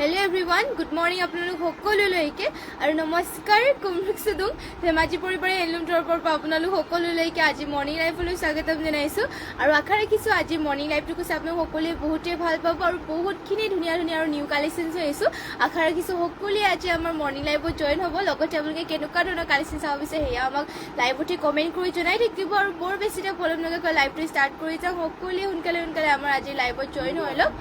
Hello everyone good morning आपलोक सकलोলৈকে और नमस्कार कुमरुक सुदुं धेमाजी परिवारे हेलुम तरफर পৰা আপোনালোক সকলোলৈকে আজি মৰ্নিং লাইফলৈ স্বাগতম জনাইছো আৰু আশা ৰাখিছো আজি মৰ্নিং লাইফটো কৈছে আপোনালোক সকলোৱে বহুতে ভাল পাব আৰু বহুতখিনি ধুনীয়া ধুনীয়া আৰু নিউ কালেকশনছ হৈছো আশা ৰাখিছো সকলোৱে আজি আমাৰ মৰ্নিং লাইফত জয়েন হ'ব লগতে আপোনালোকে কেনেকুৱা ধৰণৰ কালেকশন চাব বিচাৰে হেয়া আমাক লাইভতে কমেন্ট কৰি জনাই থাকিব আৰু বৰ বেছিটা পলম নকৰাকৈ লাইভটো ষ্টাৰ্ট কৰি যাওঁ সকলোৱে সোনকালে আমাৰ আজি লাইভত জয়েন হৈ লওক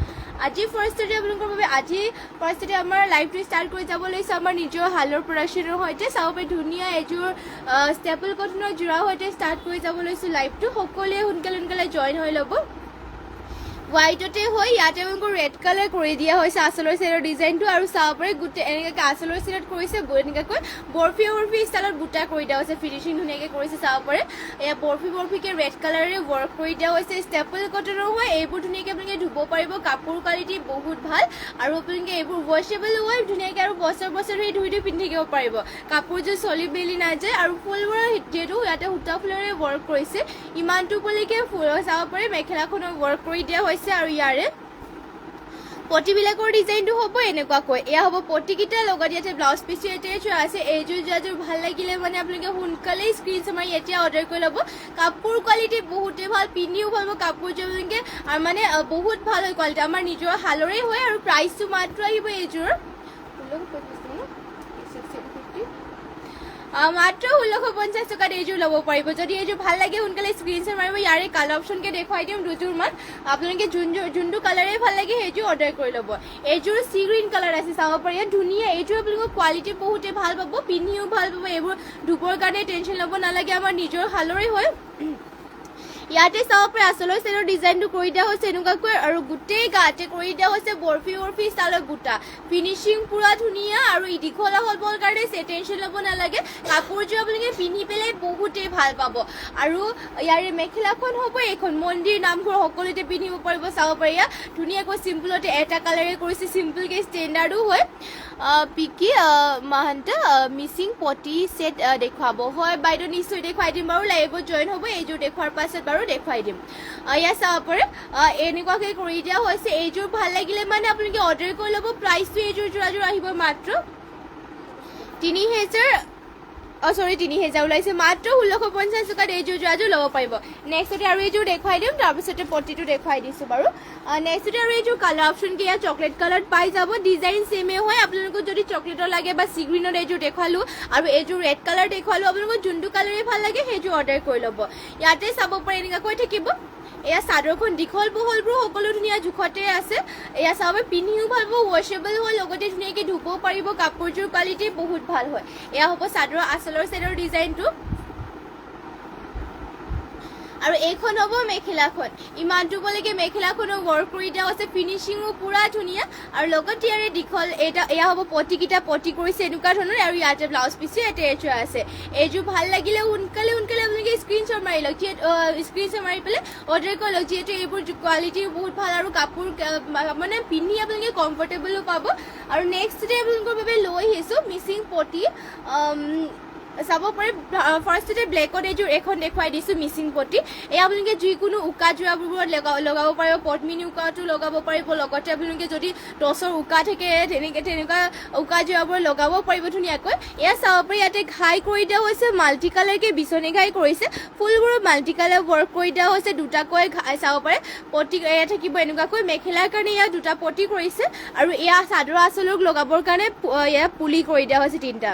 আজি ফাৰ্ষ্টতে আপোনালোকৰ বাবে আজি ফাৰ্ষ্টতে আমাৰ লাইভটো ষ্টাৰ্ট কৰি যাব লৈছে আমাৰ নিজৰ হালৰ প্ৰডাকশ্যনৰ সৈতে চাব পাৰি ধুনীয়া এযোৰ ষ্টেপল কটনৰ জোৰা সৈতে ষ্টাৰ্ট কৰি যাব লৈছো লাইভটো সকলোৱে সোনকালে জয়েন হৈ ল'ব হোৱাইটতে হয় ইয়াতে আপোনালোকৰ ৰেড কালাৰ কৰি দিয়া হৈছে আচলৰ চেৰৰ ডিজাইনটো আৰু চাব পাৰি গোটেই এনেকৈ আচলৰ চেৰত কৰিছে এনেকৈ বৰফি ষ্টাইলত বুটা কৰি দিয়া হৈছে ফিনিচিং ধুনীয়াকৈ কৰিছে চাব পাৰে এয়া বৰফিকে ৰেড কালাৰেৰে ৱৰ্ক কৰি দিয়া হৈছে ষ্টেপল কটনৰ হয় এইবোৰ ধুনীয়াকৈ আপোনালোকে ধুব পাৰিব কাপোৰ কোৱালিটি বহুত ভাল আৰু আপোনালোকে এইবোৰ ৱাশ্বেবল হয় ধুনীয়াকৈ আৰু বছৰ ধৰি ধুই পিন্ধি থাকিব পাৰিব কাপোৰযোৰ চলি মেলি নাযায় আৰু ফুলবোৰৰ যিহেতু ইয়াতে সূতা ফুলেৰে ৱৰ্ক কৰিছে ইমানটো পলিকে ফুল চাব পাৰে মেখেলাখনৰ ৱৰ্ক কৰি দিয়া হৈছে আৰু ইয়াৰে পটিবিলাকৰ ডিজাইনটো হ'ব এনেকুৱাকৈ এয়া হ'ব পটিকেইটা লগত ইয়াতে ব্লাউজ পিচটো এটাই আছে এইযোৰ যোৱাযোৰ ভাল লাগিলে মানে আপোনালোকে সোনকালেই স্ক্ৰীনশ্বট মাৰি এতিয়া অৰ্ডাৰ কৰি ল'ব কাপোৰ কোৱালিটি বহুতেই ভাল পিন্ধিও ভাল হ'ব কাপোৰযোৰ আপোনালোকে আৰু মানে বহুত ভাল হয় কোৱালিটি আমাৰ নিজৰ হালৰে হয় আৰু প্ৰাইচটো মাত্ৰ আহিব এইযোৰ মাত্ৰ 1650 টকাত এইযোৰ ল'ব পাৰিব যদি এইযোৰ ভাল লাগে সোনকালে স্ক্ৰীনশ্বট মাৰিব ইয়াৰে কালাৰ অপশ্যনকে দেখুৱাই দিম দুযোৰমান আপোনালোকে যোনটো কালাৰে ভাল লাগে সেইযোৰ অৰ্ডাৰ কৰি ল'ব এইযোৰ চি গ্ৰীণ কালাৰ আছে চাব পাৰি ধুনীয়া এইযোৰ আপোনালোকৰ কোৱালিটি বহুতে ভাল পাব পিন্ধিও ভাল পাব এইবোৰ ধুবৰ কাৰণে টেনশ্যন ল'ব নালাগে আমাৰ নিজৰ হালৰে হয় ইয়াতে চাব পাৰে আচলৰ চেৰৰ ডিজাইনটো কৰি দিয়া হৈছে এনেকুৱাকৈ আৰু গোটেই গাতে কৰি দিয়া হৈছে বৰফি ষ্টাইলৰ বুটা ফিনিচিং পুৰা ধুনীয়া আৰু দীঘল হ'বৰ কাৰণে টেনশ্যন ল'ব নালাগে কাপোৰযোৰ আপোনালোকে পিন্ধি পেলাই বহুতেই ভাল পাব আৰু ইয়াৰে মেখেলাখন হ'ব এইখন মন্দিৰ নামঘৰ সকলোতে পিন্ধিব পাৰিব চাব পাৰি ধুনীয়াকৈ চিম্পলতে এটা কালাৰে কৰিছে চিম্পলকৈ ষ্টেণ্ডাৰ্ডো হয় পিকি মাহান্তা মিচিং পটি ছেট দেখুৱাব হয় বাইদেউ নিশ্চয় দেখুৱাই দিম বাৰু লাইভত জইন হ'ব এইযোৰ দেখুৱাৰ পাছত বাৰু দেখুৱাই দিম ইয়াত চাব পাৰে এনেকুৱাকৈ কৰি দিয়া হৈছে এইযোৰ ভাল লাগিলে মানে আপোনালোকে অৰ্ডাৰ কৰি ল'ব প্ৰাইচটো এইযোৰ যোৰাযোৰ আহিব মাত্ৰ 3000 ওলাইছে মাত্ৰ 1650 টকাত এইযোৰ যোৰাযোৰ ল'ব পাৰিব নেক্সটতে আৰু এইযোৰ দেখুৱাই দিম তাৰপিছতে পটিটো দেখুৱাই দিছোঁ বাৰু নেক্সটতে আৰু এইযোৰ কালাৰ অপশ্যনকে ইয়াত চকলেট কালাৰত পাই যাব ডিজাইন ছেমে হয় আপোনালোকক যদি চকলেটৰ লাগে বা চি গ্ৰীণত এইযোৰ দেখুৱালোঁ আৰু এইযোৰ ৰেড কালাৰ দেখুৱালোঁ আপোনালোকক যোনটো কালাৰে ভাল লাগে সেইযোৰ অৰ্ডাৰ কৰি ল'ব ইয়াতে চাব পাৰে এনেকুৱাকৈ থাকিব এয়া চাদৰখন দীঘল বহলবোৰ সকলো ধুনীয়া জোখতে আছে এয়া চাব পিন্ধিও ভাল পাব ৱাশ্বেবল হয় লগতে ধুনীয়াকৈ ধুব পাৰিব কাপোৰযোৰ কোৱালিটি বহুত ভাল হয় এয়া হ'ব চাদৰ আচলৰ চেৰৰ ডিজাইনটো আৰু এইখন হ'ব মেখেলাখন ইমানটো বলৈকে মেখেলাখনো ৱৰ্ক কৰি দিয়া হৈছে ফিনিচিঙো পুৰা ধুনীয়া আৰু লগতে ইয়াৰে দীঘল এয়া হ'ব পটিকেইটা পটি কৰিছে এনেকুৱা ধৰণৰ আৰু ইয়াতে ব্লাউজ পিচো এটা আছে এইযোৰ ভাল লাগিলে সোনকালে আপোনালোকে স্ক্ৰীনশ্বট মাৰি লওক স্ক্ৰীনশ্বট মাৰি পেলাই অৰ্ডাৰ কৰি লওক যিহেতু এইবোৰ কোৱালিটি বহুত ভাল আৰু কাপোৰ মানে পিন্ধি আপোনালোকে কমফৰ্টেবলো পাব আৰু নেক্সট ডে আপোনালোকৰ বাবে লৈ আহিছোঁ মিচিং পটি চাব পাৰে ফাৰ্ষ্টতে ব্লেকত এইযোৰ এখন দেখুৱাই দিছোঁ মিচিং পটি এয়া আপোনালোকে যিকোনো উকা যোৰাবোৰত লগাব পাৰিব পদ্মিনী উকাটো লগাব পাৰিব লগতে আপোনালোকে যদি টচৰ উকা থাকে তেনেকুৱা উকা যোৰাবোৰ লগাব পাৰিব ধুনীয়াকৈ এয়া চাব পাৰি ইয়াতে ঘাই কৰি দিয়া হৈছে মাল্টি কালাৰকৈ বিচনী ঘাই কৰিছে ফুলবোৰ মাল্টি কালাৰ ৱৰ্ক কৰি দিয়া হৈছে দুটাকৈ ঘাই চাব পাৰে পটি এয়া থাকিব এনেকুৱাকৈ মেখেলাৰ কাৰণে এয়া দুটা পটি কৰিছে আৰু এয়া চাদৰ আঁচলক লগাবৰ কাৰণে এয়া পুলি কৰি দিয়া হৈছে তিনিটা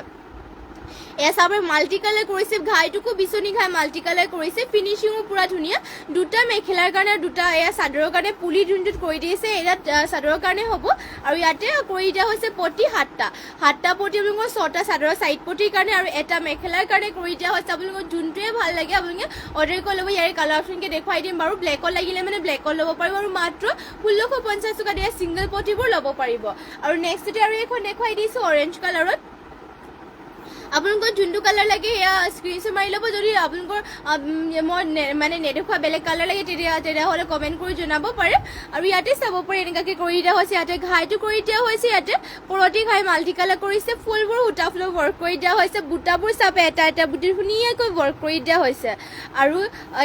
এয়া চাব মাল্টি কালাৰ কৰিছে ঘাইটোকো বিচনী ঘাই মাল্টি কালাৰ কৰিছে ফিনিচিঙো পুৰা ধুনীয়া দুটা মেখেলাৰ কাৰণে দুটা এয়া চাদৰৰ কাৰণে পুলি যোনটোত কৰি দিছে ইয়াত চাদৰৰ কাৰণে হ'ব আৰু ইয়াতে কৰি দিয়া হৈছে পটি সাতটা পটি আপোনালোকৰ 6টা চাদৰৰ চাইড পটিৰ কাৰণে আৰু এটা মেখেলাৰ কাৰণে কৰি দিয়া হৈছে আপোনালোকৰ যোনটোৱে ভাল লাগে আপোনালোকে অৰ্ডাৰ কৰি ল'ব ইয়াৰে কালাৰ অপশ্যনকে দেখুৱাই দিম বাৰু ব্লেকত লাগিলে মানে ব্লেকত ল'ব পাৰিব আৰু মাত্ৰ 1650 টকাত এয়া ছিংগল পটিবোৰ ল'ব পাৰিব আৰু নেক্সটতে আৰু এখন দেখুৱাই দিছোঁ অৰেঞ্জ কালাৰত আপোনালোকৰ যোনটো কালাৰ লাগে সেয়া স্ক্ৰীনশ্বট মাৰি ল'ব যদি আপোনালোকৰ মই মানে নেদেখুৱা বেলেগ কালাৰ লাগে তেতিয়াহ'লে কমেণ্ট কৰি জনাব পাৰে আৰু ইয়াতে চাব পাৰে এনেকুৱাকৈ কৰি দিয়া হৈছে ইয়াতে ঘাইটো কৰি দিয়া হৈছে ইয়াতে পৰতি ঘাই মাল্টি কালাৰ কৰিছে ফুলবোৰ সূতা ফুলৰ ৱৰ্ক কৰি দিয়া হৈছে বুটাবোৰ চাপে এটা এটা বুটি ধুনীয়াকৈ ৱৰ্ক কৰি দিয়া হৈছে আৰু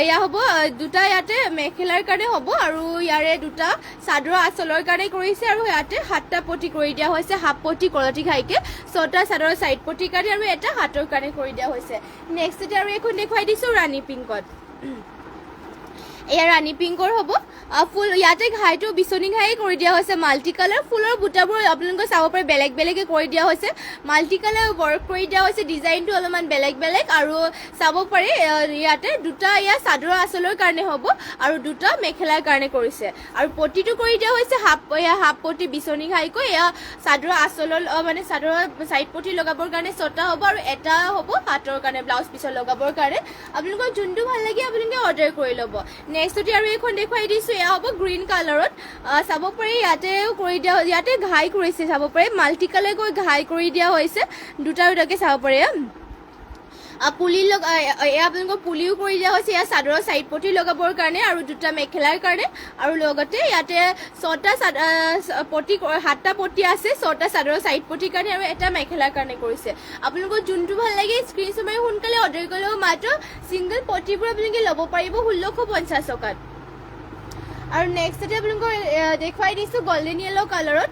এয়া হ'ব দুটা ইয়াতে মেখেলাৰ কাৰণে হ'ব আৰু ইয়াৰে দুটা চাদৰৰ আঁচলৰ কাৰণে কৰিছে আৰু ইয়াতে 7টা পটি কৰি দিয়া হৈছে হাফ পটি কলতি ঘাইকে 6টা চাদৰৰ চাইড পটিৰ কাৰণে আৰু এটা হাতৰ কাৰণে কৰি দিয়া হৈছে নেক্সটতে আৰু এখন দেখুৱাই দিছোঁ ৰাণী পিংকত এয়া ৰাণী পিংকৰ হ'ব ফুল ইয়াতে ঘাইটো বিচনী ঘাই কৰি দিয়া হৈছে মাল্টি কালাৰ ফুলৰ বুটাবোৰ আপোনালোকে চাব পাৰে বেলেগ বেলেগে কৰি দিয়া হৈছে মাল্টি কালাৰ ৱৰ্ক কৰি দিয়া হৈছে ডিজাইনটো অলপমান বেলেগ বেলেগ আৰু চাব পাৰে ইয়াতে দুটা এয়া চাদৰৰ আঁচলৰ কাৰণে হ'ব আৰু দুটা মেখেলাৰ কাৰণে কৰিছে আৰু পটিটো কৰি দিয়া হৈছে হাফ পটি বিচনী ঘাইকৈ এয়া চাদৰৰ আঁচলৰ মানে চাদৰৰ চাইড পটি লগাবৰ কাৰণে 6টা হ'ব আৰু এটা হ'ব হাতৰ কাৰণে ব্লাউজ পিছত লগাবৰ কাৰণে আপোনালোকৰ যোনটো ভাল লাগে আপোনালোকে অৰ্ডাৰ কৰি ল'ব নেক্সটতে আৰু এখন দেখুৱাই দিছোঁ এয়া হ'ব গ্ৰীণ কালাৰত চাব পাৰে ইয়াতেও কৰি দিয়া ইয়াতে ঘাই কৰিছে চাব পাৰে মাল্টি কালাৰকৈ ঘাই কৰি দিয়া হৈছে দুটা দুটাকৈ চাব পাৰে পুলি এয়া আপোনালোকৰ পুলিও কৰি দিয়া হৈছে এয়া চাদৰৰ চাইড পটি লগাবৰ কাৰণে আৰু দুটা মেখেলাৰ কাৰণে আৰু লগতে ইয়াতে 7টা পটি আছে 6টা চাদৰৰ চাইড পটিৰ কাৰণে আৰু এটা মেখেলাৰ কাৰণে কৰিছে আপোনালোকৰ যোনটো ভাল লাগে স্ক্ৰীনশ্বট মাৰি সোনকালে অৰ্ডাৰ কৰি ল'ব মাত্ৰ ছিংগল পটিবোৰ আপোনালোকে ল'ব পাৰিব 1650 টকাত আৰু নেক্সটতে আপোনালোকৰ দেখুৱাই দিছোঁ গল্ডেন য়েল্লো কালাৰত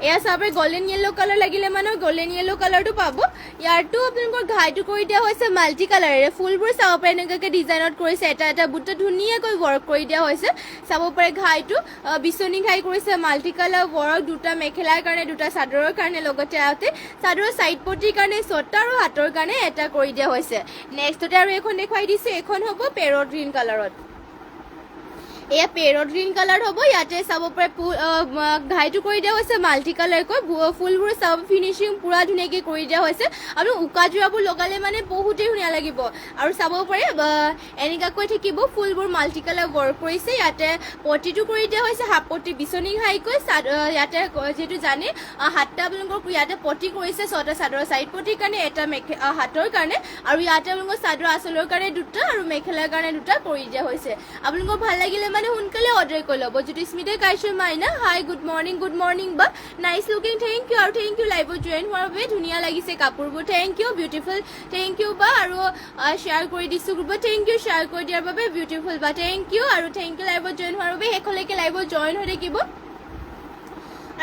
এয়া চাব গল্ডেন য়েল্লো কালাৰ লাগিলে মানে গল্ডেন য়েল্লো কালাৰটো পাব ইয়াৰটো আপোনালোকৰ ঘাইটো কৰি দিয়া হৈছে মাল্টি কালাৰেৰে ফুলবোৰ চাব পাৰে এনেকুৱাকৈ ডিজাইনত কৰিছে এটা এটা বুটা ধুনীয়াকৈ ৱৰ্ক কৰি দিয়া হৈছে চাব পাৰে ঘাইটো বিচনী ঘাই কৰিছে মাল্টি কালাৰ ৱৰ্ক দুটা মেখেলাৰ কাৰণে দুটা চাদৰৰ কাৰণে লগতে ইয়াতে চাদৰৰ চাইড পটিৰ কাৰণে 6টা আৰু হাতৰ কাৰণে এটা কৰি দিয়া হৈছে নেক্সটতে আৰু এখন দেখুৱাই দিছোঁ এখন হ'ব পেৰট গ্ৰীণ কালাৰত এয়া পেৰট গ্ৰীণ কালাৰ হ'ব ইয়াতে চাব পাৰে ঘাইটো কৰি দিয়া হৈছে মাল্টি কালাৰকৈ ফুলবোৰ চাব ফিনিচিং পুৰা ধুনীয়াকৈ কৰি দিয়া হৈছে আৰু উকা যোৰাবোৰ লগালে মানে বহুতেই ধুনীয়া লাগিব আৰু চাব পাৰে এনেকুৱাকৈ থাকিব ফুলবোৰ মাল্টি কালাৰ ৱৰ্ক কৰিছে ইয়াতে পটিটো কৰি দিয়া হৈছে হাফ পটি বিচনী ঘাইকৈ ইয়াতে যিহেতু জানে 7টা আপোনালোকৰ ইয়াতে পটি কৰিছে 6টা চাদৰৰ চাইড পটিৰ কাৰণে এটা হাতৰ কাৰণে আৰু ইয়াতে আপোনালোকৰ চাদৰ আঁচলৰ কাৰণে দুটা আৰু মেখেলাৰ কাৰণে দুটা কৰি দিয়া হৈছে আপোনালোকৰ ভাল লাগিলে মানে সোনকালে অৰ্ডাৰ কৰি ল'ব যদি Smita Kashyap Maina hi good morning বা নাইচ লুকিং থেংক ইউ আৰু থেংক ইউ লাইভত জইন হোৱাৰ বাবে ধুনীয়া লাগিছে কাপোৰবোৰ thank you beautiful thank you বা আৰু শ্বেয়াৰ কৰি দিছোঁ গ্ৰুপত থেংক ইউ শ্বেয়াৰ কৰি দিয়াৰ বাবে বিউটিফুল বা থেংক ইউ আৰু থেংক ইউ লাইভত জইন হোৱাৰ বাবে শেষলৈকে লাইভত জইন হৈ থাকিব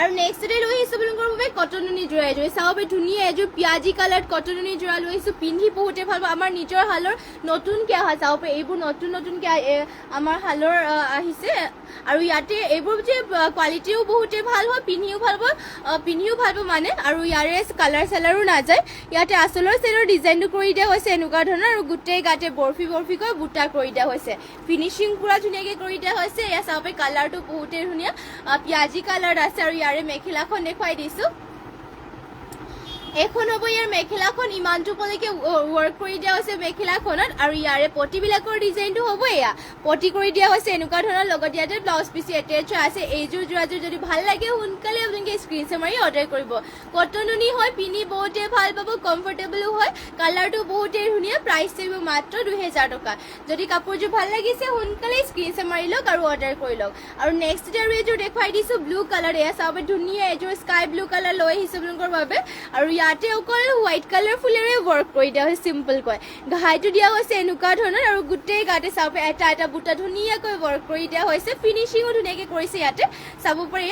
আৰু নেক্সটতে লৈ আহিছোঁ আপোনালোকৰ বাবে কটননি যোৰা এযোৰ চাব পাৰে ধুনীয়া এযোৰ পিঁয়াজি কালাৰত কটননি যোৰা লৈ আহিছোঁ পিন্ধি বহুতে ভাল পাব আমাৰ নিজৰ শালৰ নতুনকৈ অহা চাব পাৰে এইবোৰ নতুনকৈ আমাৰ শালৰ আহিছে আৰু ইয়াতে এইবোৰ যে কোৱালিটিও বহুতে ভাল হয় পিন্ধিও ভাল পাব মানে আৰু ইয়াৰে কালাৰ চালাৰো নাযায় ইয়াতে আঁচলৰ চেলৰ ডিজাইনটো কৰি দিয়া হৈছে এনেকুৱা ধৰণৰ আৰু গোটেই গাতে বৰফিকৈ বুটা কৰি দিয়া হৈছে ফিনিচিং পুৰা ধুনীয়াকৈ কৰি দিয়া হৈছে এয়া চাব পাৰে কালাৰটো বহুতে ধুনীয়া পিঁয়াজি কালাৰ আছে আৰু ইয়াৰে মেখেলাখন দেখুৱাই দিছোঁ এখন হ'ব ইয়াৰ মেখেলাখন ইমানটোলৈকে ৱৰ্ক কৰি দিয়া হৈছে মেখেলাখনত আৰু ইয়াৰে পটিবিলাকৰ ডিজাইনটো হ'ব এয়া পটি কৰি দিয়া হৈছে এনেকুৱা ধৰণৰ লগত ইয়াতে ব্লাউজ পিচ এটেচ আছে এইযোৰ যোৰাযোৰ যদি ভাল লাগে সোনকালে আপোনালোকে স্ক্ৰীনশ্বট মাৰি অৰ্ডাৰ কৰিব কটননি হয় পিন্ধি বহুতে ভাল পাব কমফৰ্টেবলো হয় কালাৰটো বহুতে ধুনীয়া প্ৰাইচ থাকিব মাত্ৰ 2000 টকা যদি কাপোৰযোৰ ভাল লাগিছে সোনকালে স্ক্ৰীনশ্বট মাৰি লওক আৰু অৰ্ডাৰ কৰি লওক আৰু নেক্সট আৰু এইযোৰ দেখুৱাই দিছোঁ ব্লু কালাৰ এয়া চাব ধুনীয়া এইযোৰ স্কাই ব্লু কালাৰ লৈ আহিছোঁ আপোনালোকৰ বাবে আৰু ইয়াতে অকল হোৱাইট কালাৰ ফুলেৰে ৱৰ্ক কৰি দিয়া হৈছে চিম্পলকৈ ঘাইটো দিয়া হৈছে এনেকুৱা ধৰণৰ আৰু গোটেই গাতে চাব এটা এটা বুটা ধুনীয়াকৈ ৱৰ্ক কৰি দিয়া হৈছে ফিনিচিঙো ধুনীয়াকৈ কৰিছে ইয়াতে চাব পাৰি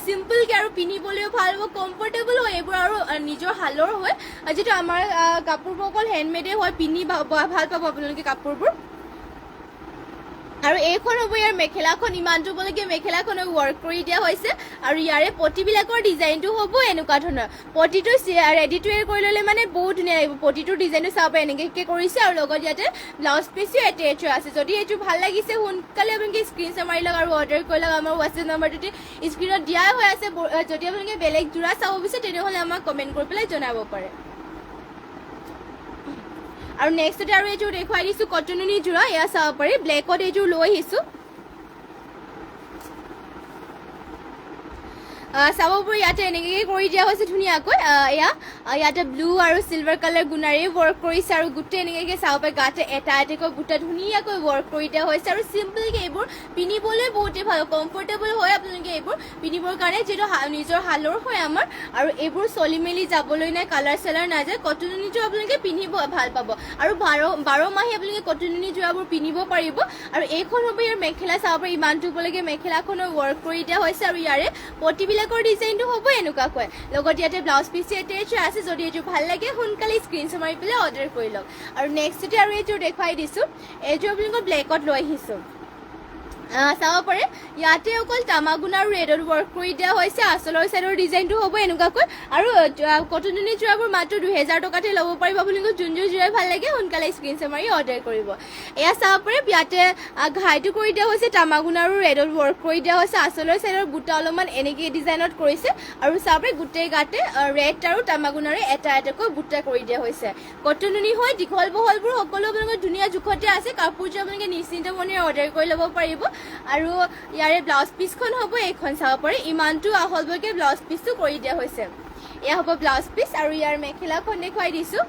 চিম্পলকৈ আৰু পিন্ধিবলৈও ভাল হ'ব কমফৰ্টেবল হয় এইবোৰ আৰু নিজৰ শালৰ হয় যিটো আমাৰ কাপোৰবোৰ অকল হেণ্ডমেডে হয় পিন্ধি ভাল পাব আপোনালোকে কাপোৰবোৰ আৰু এইখন হ'ব ইয়াৰ মেখেলাখন ইমানটোলৈকে মেখেলাখনক ৱৰ্ক কৰি দিয়া হৈছে আৰু ইয়াৰে পটিবিলাকৰ ডিজাইনটো হ'ব এনেকুৱা ধৰণৰ পটিটো ৰেডি টু ৱেৰ কৰি ল'লে মানে বহুত ধুনীয়া লাগিব পটিটোৰ ডিজাইনটো চাব এনেকৈ কৰিছে আৰু লগত ইয়াতে ব্লাউজ পিচো এটেচ আছে যদি এইটো ভাল লাগিছে সোনকালে আপোনালোকে স্ক্ৰীনশ্বট মাৰি লওক আৰু অৰ্ডাৰ কৰি লওক আমাৰ হোৱাটছএপ নম্বৰটোতে স্ক্ৰীনত দিয়া হৈ আছে যদি আপোনালোকে বেলেগ যোৰা চাব বিচাৰে তেনেহ'লে আমাক কমেণ্ট কৰি পেলাই জনাব পাৰে আৰু নেক্সটতে আৰু এইযোৰ দেখুৱাই দিছোঁ কটননি যোৰা এয়া চাব পাৰি ব্লেকত এইযোৰ লৈ আহিছোঁ চাব পাৰি ইয়াতে এনেকৈ কৰি দিয়া হৈছে ধুনীয়াকৈ ইয়াতে ব্লু আৰু চিলভাৰ কালাৰ গুণাৰে ৱৰ্ক কৰিছে আৰু গোটেই এনেকৈ চাব পাৰি গাতে এটা এটাকৈ বুটা ধুনীয়াকৈ ৱৰ্ক কৰি দিয়া হৈছে আৰু চিম্পলকৈ এইবোৰ পিন্ধিবলৈ বহুতেই ভাল কমফৰ্টেবল হয় আপোনালোকে এইবোৰ পিন্ধিবৰ কাৰণে যিহেতু নিজৰ হালৰ হয় আমাৰ আৰু এইবোৰ চলি মেলি যাবলৈ নাই কালাৰ চালাৰ নাযায় কটননিটো আপোনালোকে পিন্ধিব ভাল পাব আৰু বাৰ মাহে আপোনালোকে কটননি যোৰাবোৰ পিন্ধিব পাৰিব আৰু এইখন হ'ব ইয়াৰ মেখেলা চাব পাৰি ইমানটো উপলৈকে মেখেলাখনৰ ৱৰ্ক কৰি দিয়া হৈছে আৰু ইয়াৰে পটিবিলাকৰ ডিজাইনটো হ'ব এনেকুৱাকৈ লগত ইয়াতে ব্লাউজ পিচ এটেচ আছে যদি এইযোৰ ভাল লাগে সোনকালে স্ক্ৰীনশ্বট মাৰি পেলাই অৰ্ডাৰ কৰি লওক আৰু নেক্সটতে আৰু এইযোৰ দেখুৱাই দিছোঁ এইযোৰ আপোনালোকৰ ব্লেকত লৈ আহিছোঁ চাব পাৰে ইয়াতে অকল তামাগুনা আৰু ৰেডত ৱৰ্ক কৰি দিয়া হৈছে আচলৰ চাইডৰ ডিজাইনটো হ'ব এনেকুৱাকৈ আৰু কটননি যোৰাবোৰ মাত্ৰ 2000 টকাতে ল'ব পাৰিব আপোনালোকক যোন যোৰাই ভাল লাগে সোনকালে স্ক্ৰীনশ্বট মাৰি অৰ্ডাৰ কৰিব এয়া চাব পাৰে ইয়াতে ঘাইটো কৰি দিয়া হৈছে তামাগুনা আৰু ৰেডত ৱৰ্ক কৰি দিয়া হৈছে আচলৰ চাইডৰ বুটা অলপমান এনেকৈ ডিজাইনত কৰিছে আৰু চাব পাৰে গোটেই গাতে ৰেড আৰু তামাগুনাৰে এটা এটাকৈ বুটা কৰি দিয়া হৈছে কটননি হয় দীঘল বহলবোৰ সকলো আপোনালোকৰ ধুনীয়া জোখতে আছে কাপোৰযোৰ আপোনালোকে নিশ্চিন্ত মনেৰে অৰ্ডাৰ কৰি ল'ব পাৰিব আৰু ইয়াৰে ব্লাউজ পিচখন হ'ব এইখন চাব পাৰে ইমানটো আহলবকৈ ব্লাউজ পিচটো কৰি দিয়া হৈছে এয়া হ'ব ব্লাউজ পিচ আৰু ইয়াৰ মেখেলাখন দেখুৱাই দিছোঁ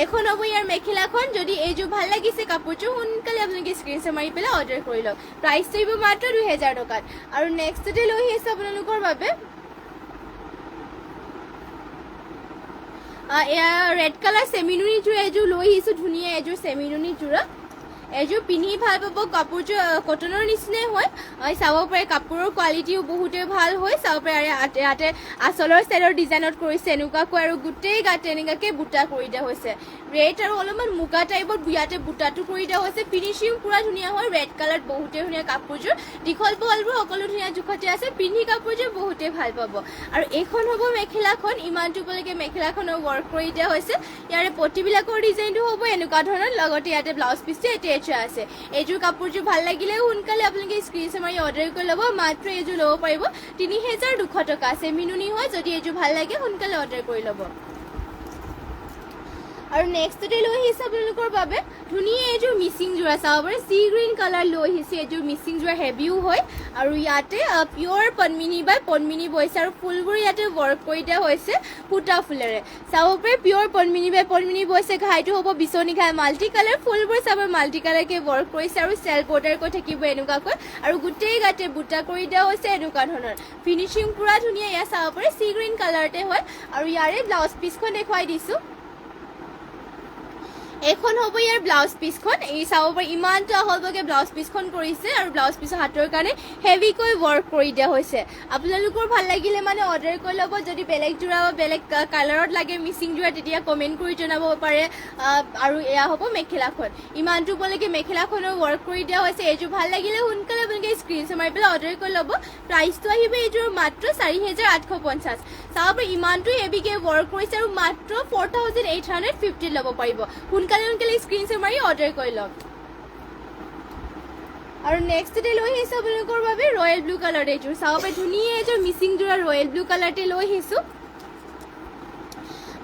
এখন হ'ব ইয়াৰ মেখেলাখন যদি এইযোৰ ভাল লাগিছে কাপোৰযোৰ সোনকালে আপোনালোকে স্ক্ৰীনশ্বট মাৰি পেলাই অৰ্ডাৰ কৰি লওক প্ৰাইচটো আহিব মাত্ৰ 2000 টকাত আৰু নেক্সটতে লৈ আহিছোঁ আপোনালোকৰ বাবে এয়া ৰেড কালাৰ চেমিনুনি যোৰা এযোৰ লৈ আহিছোঁ ধুনীয়া এযোৰ চেমিনুনি যোৰা এযোৰ পিন্ধি ভাল পাব কাপোৰযোৰ কটনৰ নিচিনাই হয় চাব পাৰে কাপোৰৰ কোৱালিটিও বহুতেই ভাল হয় চাব পাৰে ইয়াতে আচলৰ চাইডৰ ডিজাইনত কৰিছে এনেকুৱাকৈ আৰু গোটেই গাতে এনেকুৱাকৈ বুটা কৰি দিয়া হৈছে ৰেড আৰু অলপমান মুগা টাইপত ইয়াতে বুটাটো কৰি দিয়া হৈছে ফিনিচিং পুৰা ধুনীয়া হয় ৰেড কালাৰত বহুতেই ধুনীয়া কাপোৰযোৰ দীঘল বহলবোৰ সকলো ধুনীয়া জোখতে আছে পিন্ধি কাপোৰযোৰ বহুতেই ভাল পাব আৰু এইখন হ'ব মেখেলাখন ইমানটো উপলৈকে মেখেলাখনৰ ৱৰ্ক কৰি দিয়া হৈছে ইয়াৰে পটিবিলাকৰ ডিজাইনটো হ'ব এনেকুৱা ধৰণৰ লগতে ইয়াতে ব্লাউজ পিচটো এটেচ আছে এইযোৰ কাপোৰযোৰ ভাল লাগিলে সোনকালে আপোনালোকে স্ক্ৰীনশ্বট মাৰি অৰ্ডাৰ কৰি ল'ব মাত্ৰ এইযোৰ ল'ব পাৰিব 3200 টকা চেমিনুনি হয় যদি এইযোৰ ভাল লাগে সোনকালে অৰ্ডাৰ কৰি ল'ব আৰু নেক্সটতে লৈ আহিছোঁ আপোনালোকৰ বাবে ধুনীয়া এইযোৰ মিচিং যোৰা চাব পাৰে চি গ্ৰীণ কালাৰ লৈ আহিছোঁ এইযোৰ মিচিং যোৰা হেভিও হয় আৰু ইয়াতে পিয়ৰ পদ্মিনী বাই পদ্মিনী বৈছে আৰু ফুলবোৰ ইয়াতে ৱৰ্ক কৰি দিয়া হৈছে সূতা ফুলেৰে চাব পাৰে পিয়ৰ পদ্মিনী বাই পদ্মিনী বৈছে ঘাইটো হ'ব বিচনী ঘাই মাল্টি কালাৰ ফুলবোৰ চাব মাল্টি কালাৰকৈ ৱৰ্ক কৰিছে আৰু চেল্ফ বৰ্ডাৰ কৰি থাকিব এনেকুৱাকৈ আৰু গোটেই গাতে বুটা কৰি দিয়া হৈছে এনেকুৱা ধৰণৰ ফিনিচিং পুৰা ধুনীয়া এয়া চাব পাৰে চি গ্ৰীণ কালাৰতে হয় আৰু ইয়াৰে ব্লাউজ পিচখন দেখুৱাই দিছোঁ এইখন হ'ব ইয়াৰ ব্লাউজ পিচখন এই চাব পাৰি ইমানটো আহলবকৈ ব্লাউজ পিচখন কৰিছে আৰু ব্লাউজ পিচৰ হাতৰ কাৰণে হেভিকৈ ৱৰ্ক কৰি দিয়া হৈছে আপোনালোকৰ ভাল লাগিলে মানে অৰ্ডাৰ কৰি ল'ব যদি বেলেগ যোৰা বা বেলেগ কালাৰত লাগে মিচিং যোৰা তেতিয়া কমেণ্ট কৰি জনাব পাৰে আৰু এয়া হ'ব মেখেলাখন ইমানটো উপলৈকে মেখেলাখনৰ ৱৰ্ক কৰি দিয়া হৈছে এইযোৰ ভাল লাগিলে সোনকালে আপোনালোকে স্ক্ৰীনশ্বট মাৰি পেলাই অৰ্ডাৰ কৰি ল'ব প্ৰাইচটো আহিব এইযোৰ মাত্ৰ 4850 চাব পাৰি ইমানটো হেভিকৈ ৱৰ্ক কৰিছে আৰু মাত্ৰ 4850 ল'ব পাৰিব সোনকালে স্ক্ৰীনশ্বট মাৰি অৰ্ডাৰ কৰি লওক আৰু নেক্সটতে লৈ আহিছোঁ আপোনালোকৰ বাবে ৰয়েল ব্লু কালাৰ এইযোৰ চাব পাৰে ধুনীয়া এযোৰ মিচিং যোৰা ৰয়েল ব্লু কালাৰতে লৈ আহিছোঁ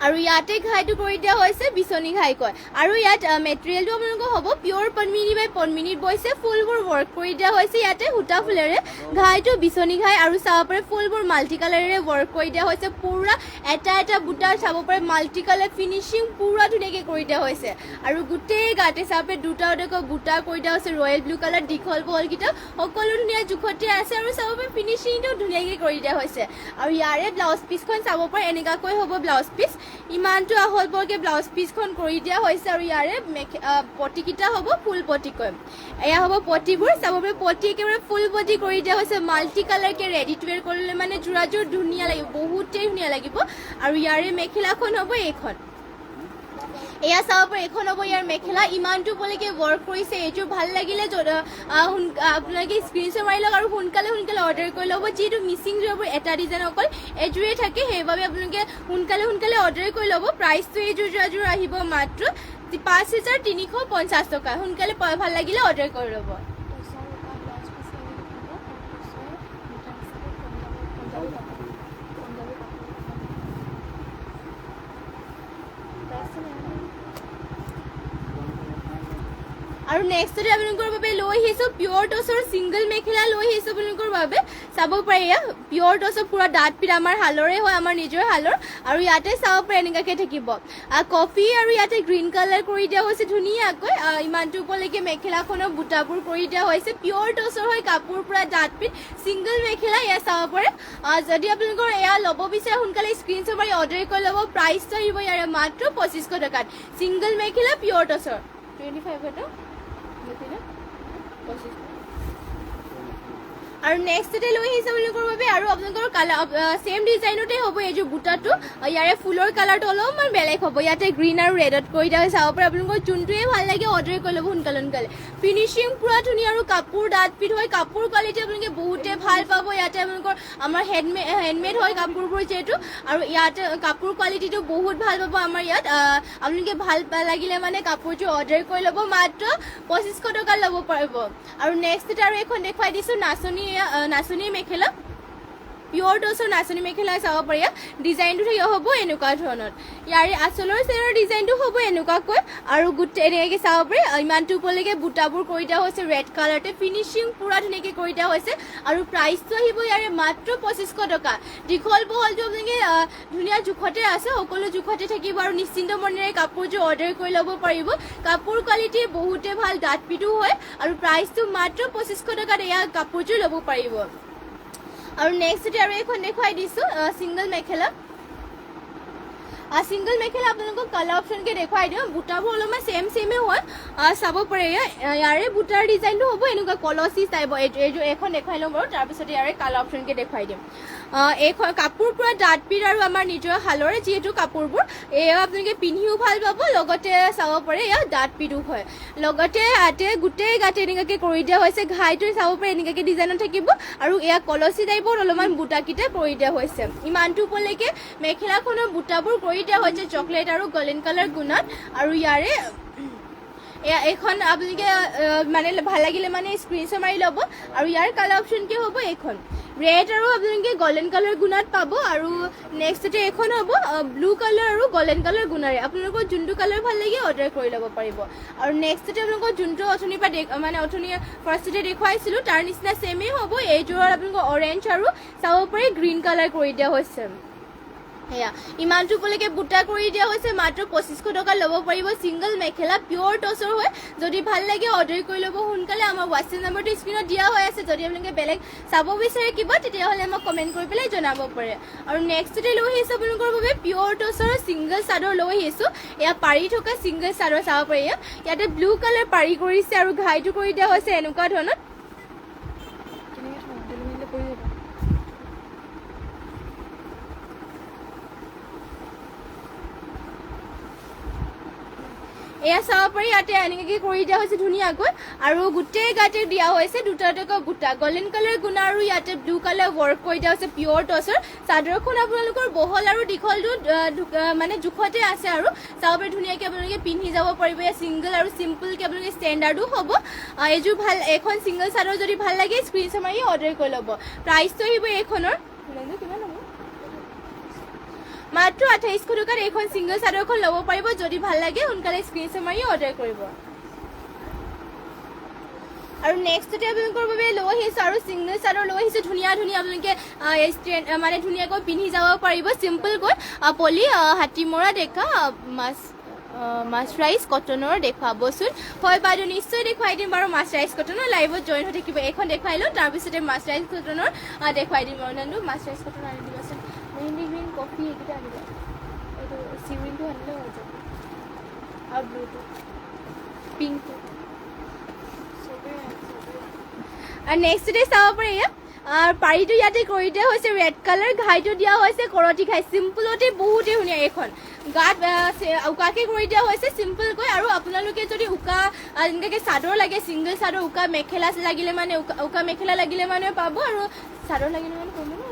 আৰু ইয়াতে ঘাইটো কৰি দিয়া হৈছে বিচনী ঘাই কয় আৰু ইয়াত মেটেৰিয়েলটো আপোনালোকৰ হ'ব পিয়ৰ পদ্মিনী বাই পদ্মিনীত বৈছে ফুলবোৰ ৱৰ্ক কৰি দিয়া হৈছে ইয়াতে সূতা ফুলেৰে ঘাইটো বিচনী ঘাই আৰু চাব পাৰে ফুলবোৰ মাল্টি কালাৰেৰে ৱৰ্ক কৰি দিয়া হৈছে পুৰা এটা এটা বুটা চাব পাৰে মাল্টি কালাৰ ফিনিচিং পুৰা ধুনীয়াকৈ কৰি দিয়া হৈছে আৰু গোটেই গাতে চাব পাৰে দুটা দুটাকৈ বুটা কৰি দিয়া হৈছে ৰয়েল ব্লু কালাৰ দীঘল বহলকেইটা সকলো ধুনীয়া জোখতে আছে আৰু চাব পাৰে ফিনিচিংটো ধুনীয়াকৈ কৰি দিয়া হৈছে আৰু ইয়াৰে ব্লাউজ পিচখন চাব পাৰে এনেকুৱাকৈ হ'ব ব্লাউজ পিচ ইমানটো আহলবকৈ ব্লাউজ পিচখন কৰি দিয়া হৈছে আৰু ইয়াৰে পটিকেইটা হ'ব ফুল পটিকৈ এয়া হ'ব পটিবোৰ চাব পাৰে পটি একেবাৰে ফুল পটি কৰি দিয়া হৈছে মাল্টি কালাৰকৈ ৰেডি টু ৱেৰ কৰিলে মানে যোৰাযোৰ ধুনীয়া লাগিব বহুতেই ধুনীয়া লাগিব আৰু ইয়াৰে মেখেলাখন হ'ব এইখন এয়া চাব পাৰে এইখন হ'ব ইয়াৰ মেখেলা ইমানটো উপলৈকে ৱৰ্ক কৰিছে এইযোৰ ভাল লাগিলে আপোনালোকে স্ক্ৰীনশ্বট মাৰি লওক আৰু সোনকালে অৰ্ডাৰ কৰি ল'ব যিহেতু মিচিং যোৰাবোৰ এটা ডিজাইন অকল এযোৰে থাকে সেইবাবে আপোনালোকে সোনকালে অৰ্ডাৰ কৰি ল'ব প্ৰাইচটো এইযোৰ যোৰাযোৰ আহিব মাত্ৰ 5350 টকা সোনকালে ভাল লাগিলে অৰ্ডাৰ কৰি ল'ব আৰু নেক্সটতে আপোনালোকৰ বাবে লৈ আহিছোঁ পিয়ৰ টচৰ ছিংগল মেখেলা লৈ আহিছোঁ আপোনালোকৰ বাবে চাব পাৰে এয়া পিয়ৰ টচৰ পুৰা ডাঠ পিঠ আমাৰ হালৰে হয় আমাৰ নিজৰ হালৰ আৰু ইয়াতে চাব পাৰে এনেকুৱাকৈ থাকিব কফি আৰু ইয়াতে গ্ৰীণ কালাৰ কৰি দিয়া হৈছে ধুনীয়াকৈ ইমানটো ওপৰলৈকে মেখেলাখনৰ বুটাবোৰ কৰি দিয়া হৈছে পিয়ৰ টচৰ হয় কাপোৰ পুৰা ডাঠ পিঠ ছিংগল মেখেলা এয়া চাব পাৰে যদি আপোনালোকৰ এয়া ল'ব বিচাৰে সোনকালে স্ক্ৰীনশ্বট মাৰি অৰ্ডাৰ কৰি ল'ব প্ৰাইচটো আহিব ইয়াৰে মাত্ৰ 2500 টকাত ছিংগল মেখেলা পিয়ৰ টচৰ 25 আৰু নেক্সটতে লৈ আহিছে আপোনালোকৰ বাবে আৰু আপোনালোকৰ কালাৰ সেম ডিজাইনতে হ'ব এইযোৰ বুটাটো ইয়াৰে ফুলৰ কালাৰটো অলপমান বেলেগ হ'ব ইয়াতে গ্ৰীণ আৰু ৰেডত কৰি দিয়া চাব পাৰে আপোনালোকৰ যোনটোৱে ভাল লাগে অৰ্ডাৰ কৰি ল'ব সোনকালে ফিনিচিং পুৰা ধুনীয়া আৰু কাপোৰ ডাঠ পিঠ হয় কাপোৰ কোৱালিটি আপোনালোকে বহুতে ভাল পাব ইয়াতে আপোনালোকৰ আমাৰ হেণ্ডমেড হয় কাপোৰবোৰ যিহেতু আৰু ইয়াতে কাপোৰ কোৱালিটিটো বহুত ভাল পাব আমাৰ ইয়াত আপোনালোকে ভাল লাগিলে মানে কাপোৰটো অৰ্ডাৰ কৰি ল'ব মাত্ৰ 2500 টকা ল'ব পাৰিব আৰু নেক্সটতে আৰু এখন দেখুৱাই দিছোঁ নাচনী মেখেলা পিয়ৰ টচৰ নাচনী মেখেলা চাব পাৰি ডিজাইনটো হ'ব এনেকুৱা ধৰণৰ ইয়াৰে আচলৰ চেৰৰ ডিজাইনটো হ'ব এনেকুৱাকৈ আৰু গোটেই এনেকৈ চাব পাৰি ইমানটো ওপৰলৈকে বুটাবোৰ কৰি দিয়া হৈছে ৰেড কালাৰতে ফিনিচিং পুৰা ধুনীয়াকৈ কৰি দিয়া হৈছে আৰু প্ৰাইচটো আহিব ইয়াৰে মাত্ৰ 2500 টকা দীঘল বহলটো আপোনালোকে ধুনীয়া জোখতে আছে সকলো জোখতে থাকিব আৰু নিশ্চিন্ত মনেৰে কাপোৰযোৰ অৰ্ডাৰ কৰি ল'ব পাৰিব কাপোৰ কোৱালিটি বহুতে ভাল ডাঠ পিঠো হয় আৰু প্ৰাইচটো মাত্ৰ 2500 টকাত এয়া কাপোৰযোৰ ল'ব পাৰিব আৰু নেক্সটতে আৰু এখন দেখুৱাই দিছোঁ ছিংগল মেখেলা ছিংগল মেখেলা আপোনালোকক কালাৰ অপশ্যনকৈ দেখুৱাই দিওঁ বুটাবোৰ অলপমান চেমে হয় চাব পাৰে ইয়াৰে বুটাৰ ডিজাইনটো হ'ব এনেকুৱা কলচি টাইপ এইযোৰ এখন দেখুৱাই ল'ম বাৰু তাৰপিছত ইয়াৰে কালাৰ অপশ্যনকৈ দেখুৱাই দিম এইখন কাপোৰ পুৰা ডাঠ পিঠ আৰু আমাৰ নিজৰ হালৰে যিহেতু কাপোৰবোৰ এয়া আপোনালোকে পিন্ধিও ভাল পাব লগতে চাব পাৰে এয়া ডাঠ পিঠো হয় লগতে ইয়াতে গোটেই গাতে এনেকুৱাকৈ কৰি দিয়া হৈছে ঘাইটো চাব পাৰে এনেকুৱাকৈ ডিজাইনত থাকিব আৰু এয়া কলচি টাইপৰ অলপমান বুটাকেইটা কৰি দিয়া হৈছে ইমানটো ওপৰলৈকে মেখেলাখনৰ বুটাবোৰ কৰি দিয়া হৈছে চকলেট আৰু গল্ডেন কালাৰ গুণত আৰু ইয়াৰে এইখন আপোনালোকে মানে ভাল লাগিলে মানে স্ক্ৰীনশ্বট মাৰি ল'ব আৰু ইয়াৰ কালাৰ অপশ্যন কি হ'ব এইখন ৰেড আৰু আপোনালোকে গল্ডেন কালাৰ গুণত পাব আৰু নেক্সটতে এইখন হ'ব ব্লু কালাৰ আৰু গল্ডেন কালাৰ গুণাৰে আপোনালোকৰ যোনটো কালাৰ ভাল লাগে অৰ্ডাৰ কৰি ল'ব পাৰিব আৰু নেক্সটতে আপোনালোকৰ যোনটো অথনিৰ পৰা মানে অথনি ফাৰ্ষ্টতে দেখুৱাইছিলোঁ তাৰ নিচিনা ছেমেই হ'ব এইযোৰৰ আপোনালোকৰ অৰেঞ্জ আৰু চাব পাৰি গ্ৰীণ কালাৰ কৰি দিয়া হৈছে সেয়া ইমানটো ওপৰলৈকে বুটা কৰি দিয়া হৈছে মাত্ৰ 2500 টকা ল'ব পাৰিব ছিংগল মেখেলা পিয়ৰ টচৰ হয় যদি ভাল লাগে অৰ্ডাৰ কৰি ল'ব সোনকালে আমাৰ হোৱাটছএপ নম্বৰটো স্ক্ৰীনত দিয়া হৈ আছে যদি আপোনালোকে বেলেগ চাব বিচাৰে কিবা তেতিয়াহ'লে আমাক কমেণ্ট কৰি পেলাই জনাব পাৰে আৰু নেক্সটতে লৈ আহিছোঁ আপোনালোকৰ বাবে পিয়ৰ টচৰ ছিংগল চাদৰ লৈ আহিছোঁ এয়া পাৰি থকা ছিংগল চাদৰ চাব পাৰি ইয়াতে ব্লু কালাৰ পাৰি কৰিছে আৰু ঘাইটো কৰি দিয়া হৈছে এনেকুৱা ধৰণৰ এয়া চাব পাৰি ইয়াতে এনেকৈ কৰি দিয়া হৈছে ধুনীয়াকৈ আৰু গোটেই গাতে দিয়া হৈছে দুটা বুটা গল্ডেন কালাৰ গুণা আৰু ইয়াতে ব্লু কালাৰ ৱৰ্ক কৰি দিয়া হৈছে পিয়ৰ টচৰ চাদৰখন আপোনালোকৰ বহল আৰু দীঘলটো মানে জোখতে আছে আৰু চাব পাৰি ধুনীয়াকৈ আপোনালোকে পিন্ধি যাব পাৰিব এয়া ছিংগল আৰু চিম্পলকৈ আপোনালোকে ষ্টেণ্ডাৰ্ডো হ'ব এইযোৰ ভাল এখন ছিংগল চাদৰ যদি ভাল লাগে স্ক্ৰীনশ্বট মাৰি অৰ্ডাৰ কৰি ল'ব প্ৰাইচটো আহিব এইখনৰ কিমান হ'ব মাত্ৰ 2800 টকাত এইখন ছিংগল চাদৰখন ল'ব পাৰিব যদি ভাল লাগে সোনকালে স্ক্ৰীনশ্বট মাৰি অৰ্ডাৰ কৰিব আৰু নেক্সটতে আপোনালোকৰ বাবে লৈ আহিছোঁ আৰু ছিংগল চাদৰ লৈ আহিছোঁ ধুনীয়া আপোনালোকে মানে ধুনীয়াকৈ পিন্ধি যাব পাৰিব চিম্পলকৈ পলি হাতীমৰা দেখা মাছৰাইজ কটনৰ দেখুৱাবচোন হয় বাইদেউ নিশ্চয় দেখুৱাই দিম বাৰু মাছৰাইজ কটনৰ লাইভত জইন হৈ থাকিব এইখন দেখুৱাই লওঁ তাৰপিছতে মাছৰাইজ কটনৰ দেখুৱাই দিম অনানো মাছৰাইজ কটনৰ আনি দিবচোন মেহেন্দি গ্ৰীণ কফি এইকেইটা আনিব এইটো চিউৰিনটো আনিলেও হৈ যাব আৰু ব্লুটো পিংকটো আৰু নেক্সটতে চাব পাৰি আৰু পাৰিটো ইয়াতে কৰি দিয়া হৈছে ৰেড কালাৰ ঘাইটো দিয়া হৈছে কৰতি ঘাই চিম্পলতে বহুতেই ধুনীয়া এইখন গাত উকাকৈ কৰি দিয়া হৈছে চিম্পলকৈ আৰু আপোনালোকে যদি উকা এনেকৈ চাদৰ লাগে ছিংগল চাদৰ উকা মেখেলা লাগিলে মানে উকা মেখেলা লাগিলে মানে পাব আৰু চাদৰ লাগিলে মানে কৰিব ন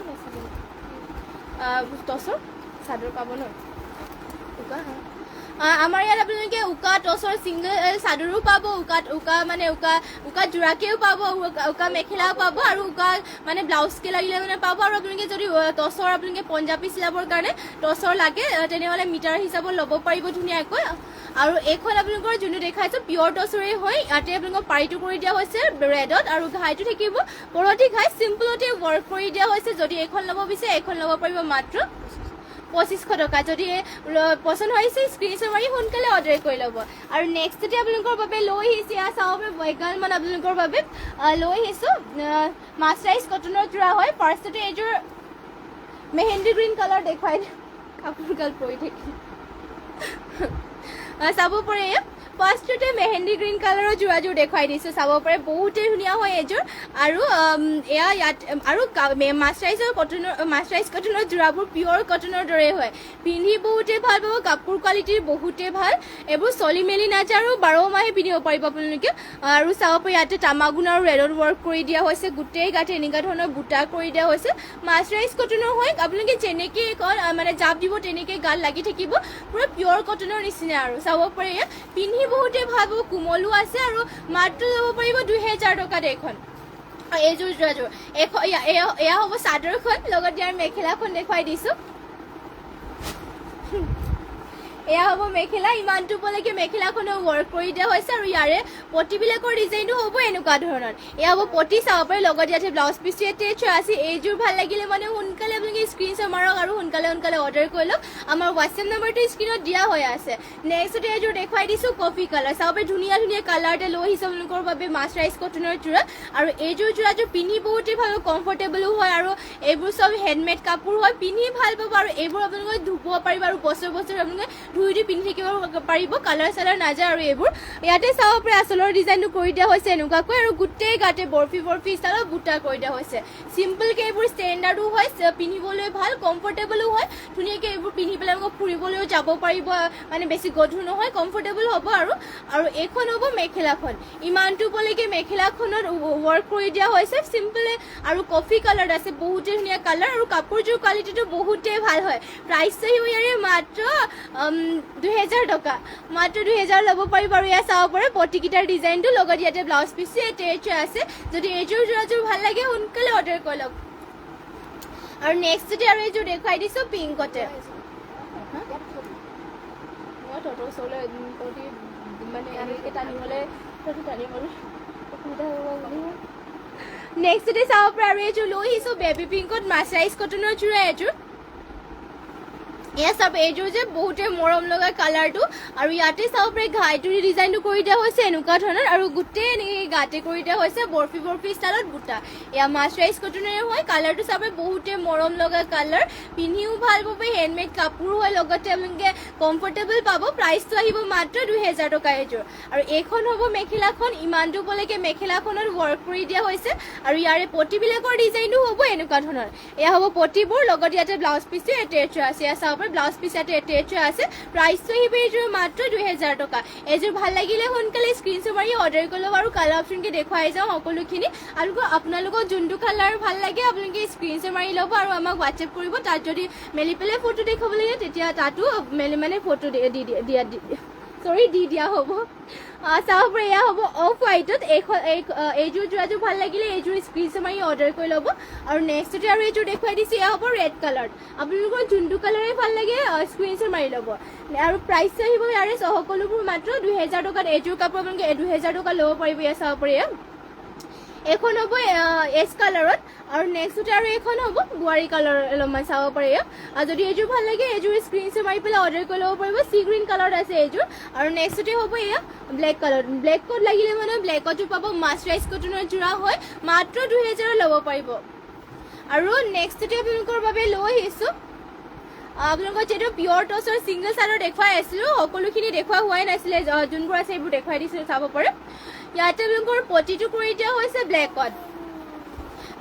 টচৰ চাদৰ পাব ন উকা আমাৰ ইয়াত আপোনালোকে উকা টচৰ ছিংগল চাদৰো পাব, উকা জোৰাকেও পাব, উকা মেখেলাও পাব আৰু উকা মানে ব্লাউজকে লাগিলে মানে পাব। আৰু আপোনালোকে যদি টচৰ আপোনালোকে পঞ্জাবী চিলাবৰ কাৰণে টচৰ লাগে তেনেহ'লে মিটাৰ হিচাপত ল'ব পাৰিব ধুনীয়াকৈ। আৰু এইখন আপোনালোকৰ যোনটো দেখাইছোঁ পিয়ৰ টচৰে হয়। ইয়াতে আপোনালোকৰ পাৰিটো কৰি দিয়া হৈছে ৰেডত আৰু ঘাইটো থাকিব পৰঠি ঘাই চিম্পলতে ৱৰ্ক কৰি দিয়া হৈছে। যদি এইখন ল'ব বিচাৰে এইখন ল'ব পাৰিব মাত্ৰ 2500 টকা। যদি পচন্দ হৈছে স্ক্ৰীনশ্বট মাৰি সোনকালে অৰ্ডাৰ কৰি ল'ব। আৰু নেক্সটতে আপোনালোকৰ বাবে লৈ আহিছোঁ এয়া চাব এগালমান আপোনালোকৰ বাবে লৈ আহিছোঁ মাছৰাইজ কটনৰ যোৰা হয়। ফাৰ্ষ্টতে এইযোৰ মেহেন্দি গ্ৰীণ কালাৰ দেখুৱাই কাপোৰ গাল পৰি থাকিল চাব পাৰে। ফাৰ্ষ্টতে মেহেন্দি গ্ৰীণ কালাৰৰ যোৰাযোৰ দেখুৱাই দিছোঁ চাব পাৰে, বহুতেই ধুনীয়া হয় এইযোৰ। আৰু এয়া ইয়াত আৰু মাছৰাইজ কটনৰ যোৰাবোৰ পিয়ৰ কটনৰ দৰে হয়, পিন্ধি বহুতেই ভাল পাব, কাপোৰ কোৱালিটিৰ বহুতেই ভাল। এইবোৰ চলি মেলি নাযায় আৰু 12 মাহে পিন্ধিব পাৰিব আপোনালোকে। আৰু চাব পাৰে ইয়াতে তামাগুণ আৰু ৰেডত ৱৰ্ক কৰি দিয়া হৈছে, গোটেই গাতে এনেকুৱা ধৰণৰ বুটা কৰি দিয়া হৈছে। মাছৰাইজ কটনৰ হয়, আপোনালোকে যেনেকৈ মানে জাপ দিব তেনেকৈ গাত লাগি থাকিব, পুৰা পিয়ৰ কটনৰ নিচিনা। আৰু চাব পাৰে পিন্ধি বহুতেই ভাল পাব, কোমলো আছে আৰু মাত্ৰ ল'ব পাৰিব 2000 টকাত এইখন। এইযোৰ যোৰাযোৰ এয়া হ'ব চাদৰখন, লগত ইয়াৰ মেখেলাখন দেখুৱাই দিছোঁ। এয়া হ'ব মেখেলা, ইমানটো পলৈকে মেখেলাখনো ৱৰ্ক কৰি দিয়া হৈছে আৰু ইয়াৰে পটিবিলাকৰ ডিজাইনটো হ'ব এনেকুৱা ধৰণৰ। এয়া হ'ব পটি চাব পাৰে, লগত ইয়াতে ব্লাউজ পিচটো এটেচ আছে। এইযোৰ ভাল লাগিলে মানে সোনকালে আপোনালোকে স্ক্ৰীনশ্বট মাৰক আৰু সোনকালে অৰ্ডাৰ কৰি লওক। আমাৰ হোৱাটছএপ নম্বৰটো স্ক্ৰীনত দিয়া হৈ আছে। নেক্সটতে এইযোৰ দেখুৱাই দিছোঁ কফি কালাৰ, চাব পাৰে ধুনীয়া ধুনীয়া কালাৰতে লৈ আহিছোঁ আপোনালোকৰ বাবে মাছৰাইজ কটনৰ যোৰা। আৰু এইযোৰ যোৰাযোৰ পিন্ধি বহুতেই ভাল, কমফৰ্টেবলো হয় আৰু এইবোৰ চব হেণ্ডমেড কাপোৰ হয়, পিন্ধি ভাল পাব। আৰু এইবোৰ আপোনালোকে ধুব পাৰিব আৰু বছৰ আপোনালোকে ধুই দি পিন্ধি থাকিব পাৰিব, কালাৰ চালাৰ নাযায়। আৰু এইবোৰ ইয়াতে চাব পাৰে আচলৰ ডিজাইনটো কৰি দিয়া হৈছে এনেকুৱাকৈ, আৰু গোটেই গাতে বৰফি ষ্টাইলত বুটা কৰি দিয়া হৈছে। চিম্পলকৈ এইবোৰ ষ্টেণ্ডাৰ্ডো হয়, পিন্ধিবলৈ ভাল, কমফৰ্টেবলো হয়। ধুনীয়াকৈ এইবোৰ পিন্ধি পেলাই আপোনালোক ফুৰিবলৈও যাব পাৰিব, মানে বেছি গধুৰ নহয়, কমফৰ্টেবল হ'ব। আৰু এইখন হ'ব মেখেলাখন, ইমানটো পলৈকে মেখেলাখনত ৱৰ্ক কৰি দিয়া হৈছে চিম্পলে আৰু কফি কালাৰ আছে, বহুতেই ধুনীয়া কালাৰ আৰু কাপোৰযোৰ কোৱালিটিটো বহুতেই ভাল হয়। প্ৰাইচটো ইয়াৰে মাত্ৰ 2000 টকা, মাত্ৰ 2000 ল'ব পাৰিব। আৰু ইয়াত চাব পাৰে পটিকেইটাৰ ডিজাইনটো, লগত ইয়াতে ব্লাউজ পিচটো এটেচ আছে। যদি এইযোৰ যোৰাযোৰ ভাল লাগে সোনকালে অৰ্ডাৰ কৰি লওক। আৰু নেক্সটতে আৰু এইযোৰ দেখুৱাই দিছোঁ পিংকতে, নেক্সটতে চাব পাৰে আৰু এইযোৰ লৈ আহিছোঁ বেবী পিংকত মাছৰাইজ কটনৰ যোৰা এইযোৰ। এয়া চাব এইযোৰ যে বহুতেই মৰম লগা কালাৰটো, আৰু ইয়াতে চাব পাৰে ঘাইটোৰ ডিজাইনটো কৰি দিয়া হৈছে এনেকুৱা ধৰণৰ, আৰু গোটেই এনেকৈ গাতে কৰি দিয়া হৈছে বৰফি ষ্টাইলত বুটা। এয়া মাছৰাইজ কটনেৰে হয়, কালাৰটো চাব বহুতেই মৰম লগা কালাৰ, পিন্ধিও ভাল পাব, হেণ্ডমেড কাপোৰ হয়, লগতে আপোনালোকে কমফৰ্টেবল পাব। প্ৰাইচটো আহিব মাত্ৰ 2000 টকা এইযোৰ। আৰু এইখন হ'ব মেখেলাখন, ইমানটো পলৈকে মেখেলাখনত ৱৰ্ক কৰি দিয়া হৈছে আৰু ইয়াৰে পটিবিলাকৰ ডিজাইনটো হ'ব এনেকুৱা ধৰণৰ। এয়া হ'ব পটিবোৰ, লগত ইয়াতে ব্লাউজ পিচটো এটেচ আছে। এয়া চাব ব্লাউজ পিচ ইয়াতে এটেচ আছে। প্ৰাইচটো আহিব এইযোৰ মাত্ৰ 2000 টকা। এইযোৰ ভাল লাগিলে সোনকালে স্ক্ৰীনশ্বট মাৰি অৰ্ডাৰ কৰি ল'ব। আৰু কালাৰ অপশ্যনকে দেখুৱাই যাওঁ সকলোখিনি, আৰু আপোনালোকৰ যোনটো কালাৰ ভাল লাগে আপোনালোকে স্ক্ৰীনশ্বট মাৰি ল'ব আৰু আমাক হোৱাটছএপ কৰিব। তাত যদি মেলি পেলাই ফটো দেখাব লাগে তেতিয়া তাতো মানে ফটো দি দিয়া হ'ব। চাব পাৰে এয়া হ'ব অফ হোৱাইটত, এইযোৰ যোৰাযোৰ ভাল লাগিলে এইযোৰ স্ক্ৰীনশ্বট মাৰি অৰ্ডাৰ কৰি ল'ব। আৰু নেক্সটতে আৰু এইযোৰ দেখুৱাই দিছোঁ, এয়া হ'ব ৰেড কালাৰ। আপোনালোকৰ যোনটো কালাৰে ভাল লাগে স্ক্ৰীনশ্বট মাৰি ল'ব। আৰু প্ৰাইচটো আহিব ইয়াৰে সকলোবোৰ মাত্ৰ 2000 টকাত। এইযোৰ কাপোৰ আপোনালোকে 2000 টকা ল'ব পাৰিব। এয়া চাব পাৰে এইখন হ'ব এছ কালাৰত, আৰু নেক্সটতে আৰু এইখন হ'ব গুৱাৰী কালাৰ অলপমান চাব পাৰে। আৰু যদি এইযোৰ ভাল লাগে এইযোৰ স্ক্ৰীনশ্বট মাৰি পেলাই অৰ্ডাৰ কৰি ল'ব পাৰিব। চি গ্ৰীণ কালাৰত আছে এইযোৰ। আৰু নেক্সটতে হ'ব এয়া ব্লেক কালাৰ, ব্লেক কোট লাগিলে মানে ব্লেকতো পাব। মাছৰাইজ কটনৰ যোৰা হয়, মাত্ৰ 2000 ল'ব পাৰিব। আৰু নেক্সটতে আপোনালোকৰ বাবে লৈ আহিছোঁ আপোনালোকৰ যিহেতু পিয়ৰ টচৰ ছিংগল চাদৰ দেখুৱাই আছিলোঁ, সকলোখিনি দেখুওৱা হোৱাই নাছিলে, যোনবোৰ আছে সেইবোৰ দেখুৱাই দিছিলোঁ চাব পাৰে। ইয়াতে আপোনালোকৰ পটিটো কৰি দিয়া হৈছে ব্লেকত,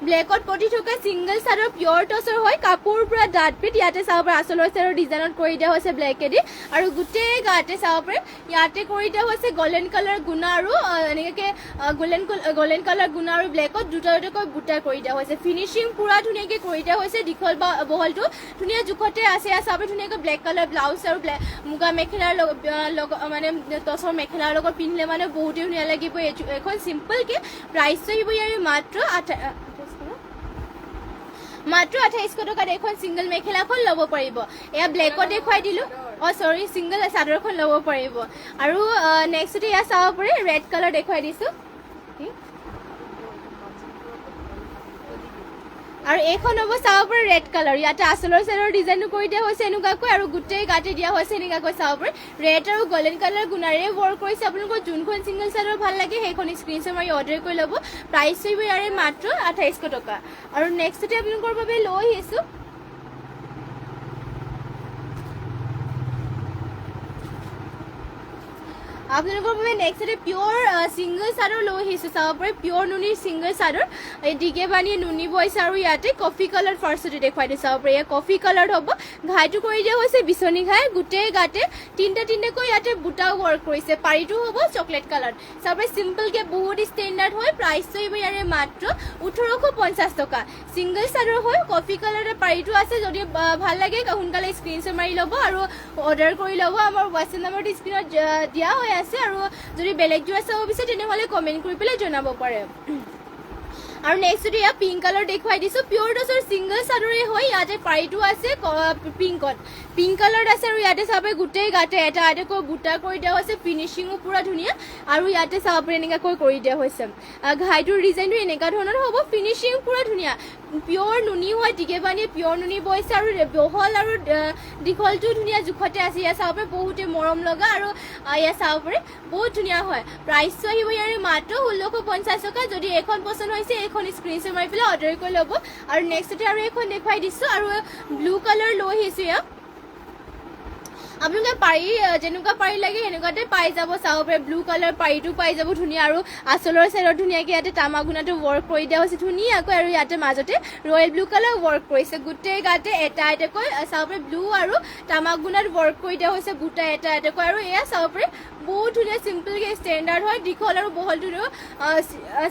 ব্লেকত পটি থকা সিঙ্গল চাদৰ পিয়ৰ টচৰ হয় কাপোৰ পুৰা ডাট ফিট ইয়াতে চাব পাৰে আচলৰ চাদৰ ডিজাইনত কৰি দিয়া হৈছে ব্লেকেদি আৰু গোটেই গাতে চাব পাৰে ইয়াতে কৰি দিয়া হৈছে গোল্ডেন কালাৰ গুণা আৰু এনেকৈ গোল্ডেন কালাৰ গুণা আৰু ব্লেকত দুটা দুটাকৈ বুটা কৰি দিয়া হৈছে ফিনিচিং পুৰা ধুনীয়াকৈ কৰি দিয়া হৈছে দীঘল বা বহলটো ধুনীয়া জোখতে আছে চাব ধুনীয়াকৈ ব্লেক কালাৰ ব্লাউজ আৰু মুগা মেখেলাৰ মানে টচৰ মেখেলাৰ লগত পিন্ধিলে মানে বহুতেই ধুনীয়া লাগিব এখন চিম্পলকৈ প্ৰাইচটো আহিব ইয়াৰ মাত্ৰ 2800 টকাত এখন সিঙ্গল মেখেলাখন ল'ব পাৰিব এয়া ব্লেকত দেখুৱাই দিলো সৰি সিঙ্গল চাদৰখন ল'ব পাৰিব আৰু নেক্সট এয়া চাব পাৰে ৰেড কালাৰ দেখুৱাই দিছো আৰু এইখন হ'ব চাব পাৰে ৰেড কালাৰ ইয়াতে আচলৰ চাদৰ ডিজাইনটো কৰি দিয়া হৈছে এনেকুৱাকৈ আৰু গোটেই গাতে দিয়া হৈছে এনেকুৱাকৈ চাব পাৰে ৰেড আৰু গোল্ডেন কালাৰ গুণাৰে ৱৰ্ক কৰিছে আপোনালোকৰ যোনখন সিঙ্গল চাদৰ ভাল লাগে সেইখন স্ক্ৰীনশ্বট মাৰি অৰ্ডাৰ কৰি ল'ব প্ৰাইচ হ'ব ইয়াৰে মাত্ৰ 2800 টকা আৰু নেক্সটতে আপোনালোকৰ বাবে লৈ আহিছোঁ আপোনালোকৰ বাবে নেক্সটতে পিয়ৰ সিঙ্গল চাদৰ লৈ আহিছোঁ চাব পাৰে পিয়ৰ নুনিৰ সিঙ্গল চাদৰ এই ডিগে বানিয়ে নুনি বৈছে আৰু ইয়াতে কফি কালাৰ ফাৰ্ষ্টতে দেখুৱাই দিছোঁ চাব পাৰে এয়া কফি কালাৰ হ'ব ঘাইটো কৰি দিয়া হৈছে বিচনী ঘাই গোটেই গাতে তিনিটাকৈ ইয়াতে বুটাও ৱৰ্ক কৰিছে পাৰিটো হ'ব চকলেট কালাৰ চাব পাৰে চিম্পলকৈ বহুত ষ্টেণ্ডাৰ্ড হয় প্ৰাইচটো আহিব ইয়াৰে মাত্ৰ 1850 টকা সিঙ্গল চাদৰ হয় কফি কালাৰৰ পাৰিটো আছে যদি ভাল লাগে সোনকালে স্ক্ৰীনশ্বট মাৰি ল'ব আৰু অৰ্ডাৰ কৰি ল'ব আমাৰ হোৱাটছএপ নম্বৰটো স্ক্ৰীনত দিয়া হৈ আছে আৰু যদি বেলেগ যোৱা চাব বিচাৰে তেনেহ'লে কমেণ্ট কৰি পেলাই জনাব পাৰে আৰু নেক্সট এয়া পিংক কালাৰ দেখুৱাই দিছোঁ পিয়ৰ টচৰ সিঙ্গল চাদৰে হয় ইয়াতে পাৰিটো আছে পিংক কালাৰ আছে আৰু ইয়াতে চাব গোটেই গাতে এটা এটাকৈ বুটা কৰি দিয়া হৈছে ফিনিচিঙো পুৰা ধুনীয়া আৰু ইয়াতে চাব পাৰে এনেকুৱাকৈ কৰি দিয়া হৈছে ঘাইটোৰ ডিজাইনটো এনেকুৱা ধৰণৰ হ'ব ফিনিচিং পুৰা ধুনীয়া পিয়ৰ নুনি হয় টিকে বানিয়ে পিয়ৰ নুনি বৈছে আৰু বহল আৰু দীঘলটো ধুনীয়া জোখতে আছে ইয়াত চাব পাৰে বহুতে মৰম লগা আৰু ইয়াত চাব পাৰে বহুত ধুনীয়া হয় প্ৰাইচটো আহিব ইয়াৰে মাত্ৰ 1650 টকা যদি এখন পচন্দ হৈছে এখন স্ক্ৰীনশ্বট মাৰি পেলাই অৰ্ডাৰ কৰি ল'ব আৰু নেক্সটতে আৰু এখন দেখুৱাই দিছোঁ আৰু ব্লু কালাৰ লৈ আহিছোঁ ইয়াত আপোনালোকে পাৰি যেনেকুৱা পাৰি লাগে সেনেকুৱাতে পাই যাব চাব পাৰে ব্লু কালাৰ পাৰিটো পাই যাব ধুনীয়া আৰু আচলৰ চাইডত ধুনীয়াকৈ ইয়াতে তামাগুনাটো ৱৰ্ক কৰি দিয়া হৈছে ধুনীয়াকৈ আৰু ইয়াতে মাজতে ৰয়েল ব্লু কালাৰ ৱৰ্ক কৰিছে গোটেই গাতে এটা এটাকৈ চাব পাৰে ব্লু আৰু তামাগুনাত ৱৰ্ক কৰি দিয়া হৈছে বুটা এটা এটাকৈ আৰু এয়া চাব পাৰে বহুত ধুনীয়া চিম্পলকৈ ষ্টেণ্ডাৰ্ড হয় দীঘল আৰু বহলটো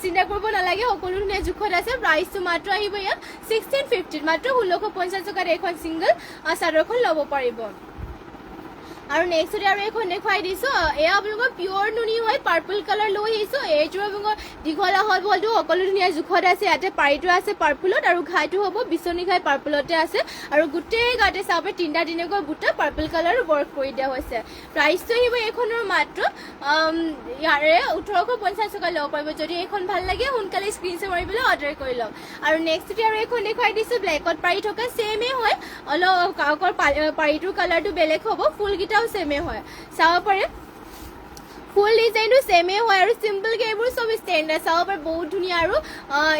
চিন্তা কৰিব নালাগে সকলো ধুনীয়া জোখত আছে প্ৰাইচটো মাত্ৰ আহিব ইয়াত 1650 মাত্ৰ 1650 টকাত এখন ছিংগল চাদৰখন ল'ব পাৰিব আৰু নেক্সটতে আৰু এখন দেখুৱাই দিছোঁ এয়া আপোনালোকৰ পিয়ৰ নুনি হয় পাৰ্পল কালাৰ লৈ আহিছোঁ এইযোৰ আপোনালোকৰ দীঘল আহল বহলটো সকলো ধুনীয়া জোখত আছে ইয়াতে পাৰিটো আছে পাৰ্পলত আৰু ঘাইটো হ'ব বিচনী ঘাই পাৰ্পলতে আছে আৰু গোটেই গাতে চাব তিনিটাকৈ বুটা পাৰ্পল কালাৰ ৱৰ্ক কৰি দিয়া হৈছে প্ৰাইচটো আহিব এইখনৰ মাত্ৰ ইয়াৰে 1850 টকা ল'ব পাৰিব যদি এইখন ভাল লাগে সোনকালে স্ক্ৰীনশ্বট মাৰি পেলাই অৰ্ডাৰ কৰি লওক আৰু নেক্সটতে আৰু এখন দেখুৱাই দিছোঁ ব্লেকত পাৰি থকা ছেমেই হয় অলপ অকল পাৰিটোৰ কালাৰটো বেলেগ হ'ব ফুলকেইটাও ছেমে হয় চাব পাৰে ফুল ডিজাইনটো ছেমে হয় আৰু চিম্পলকৈ এইবোৰ চব ষ্টেণ্ডাৰ্ড চাব পাৰে বহুত ধুনীয়া আৰু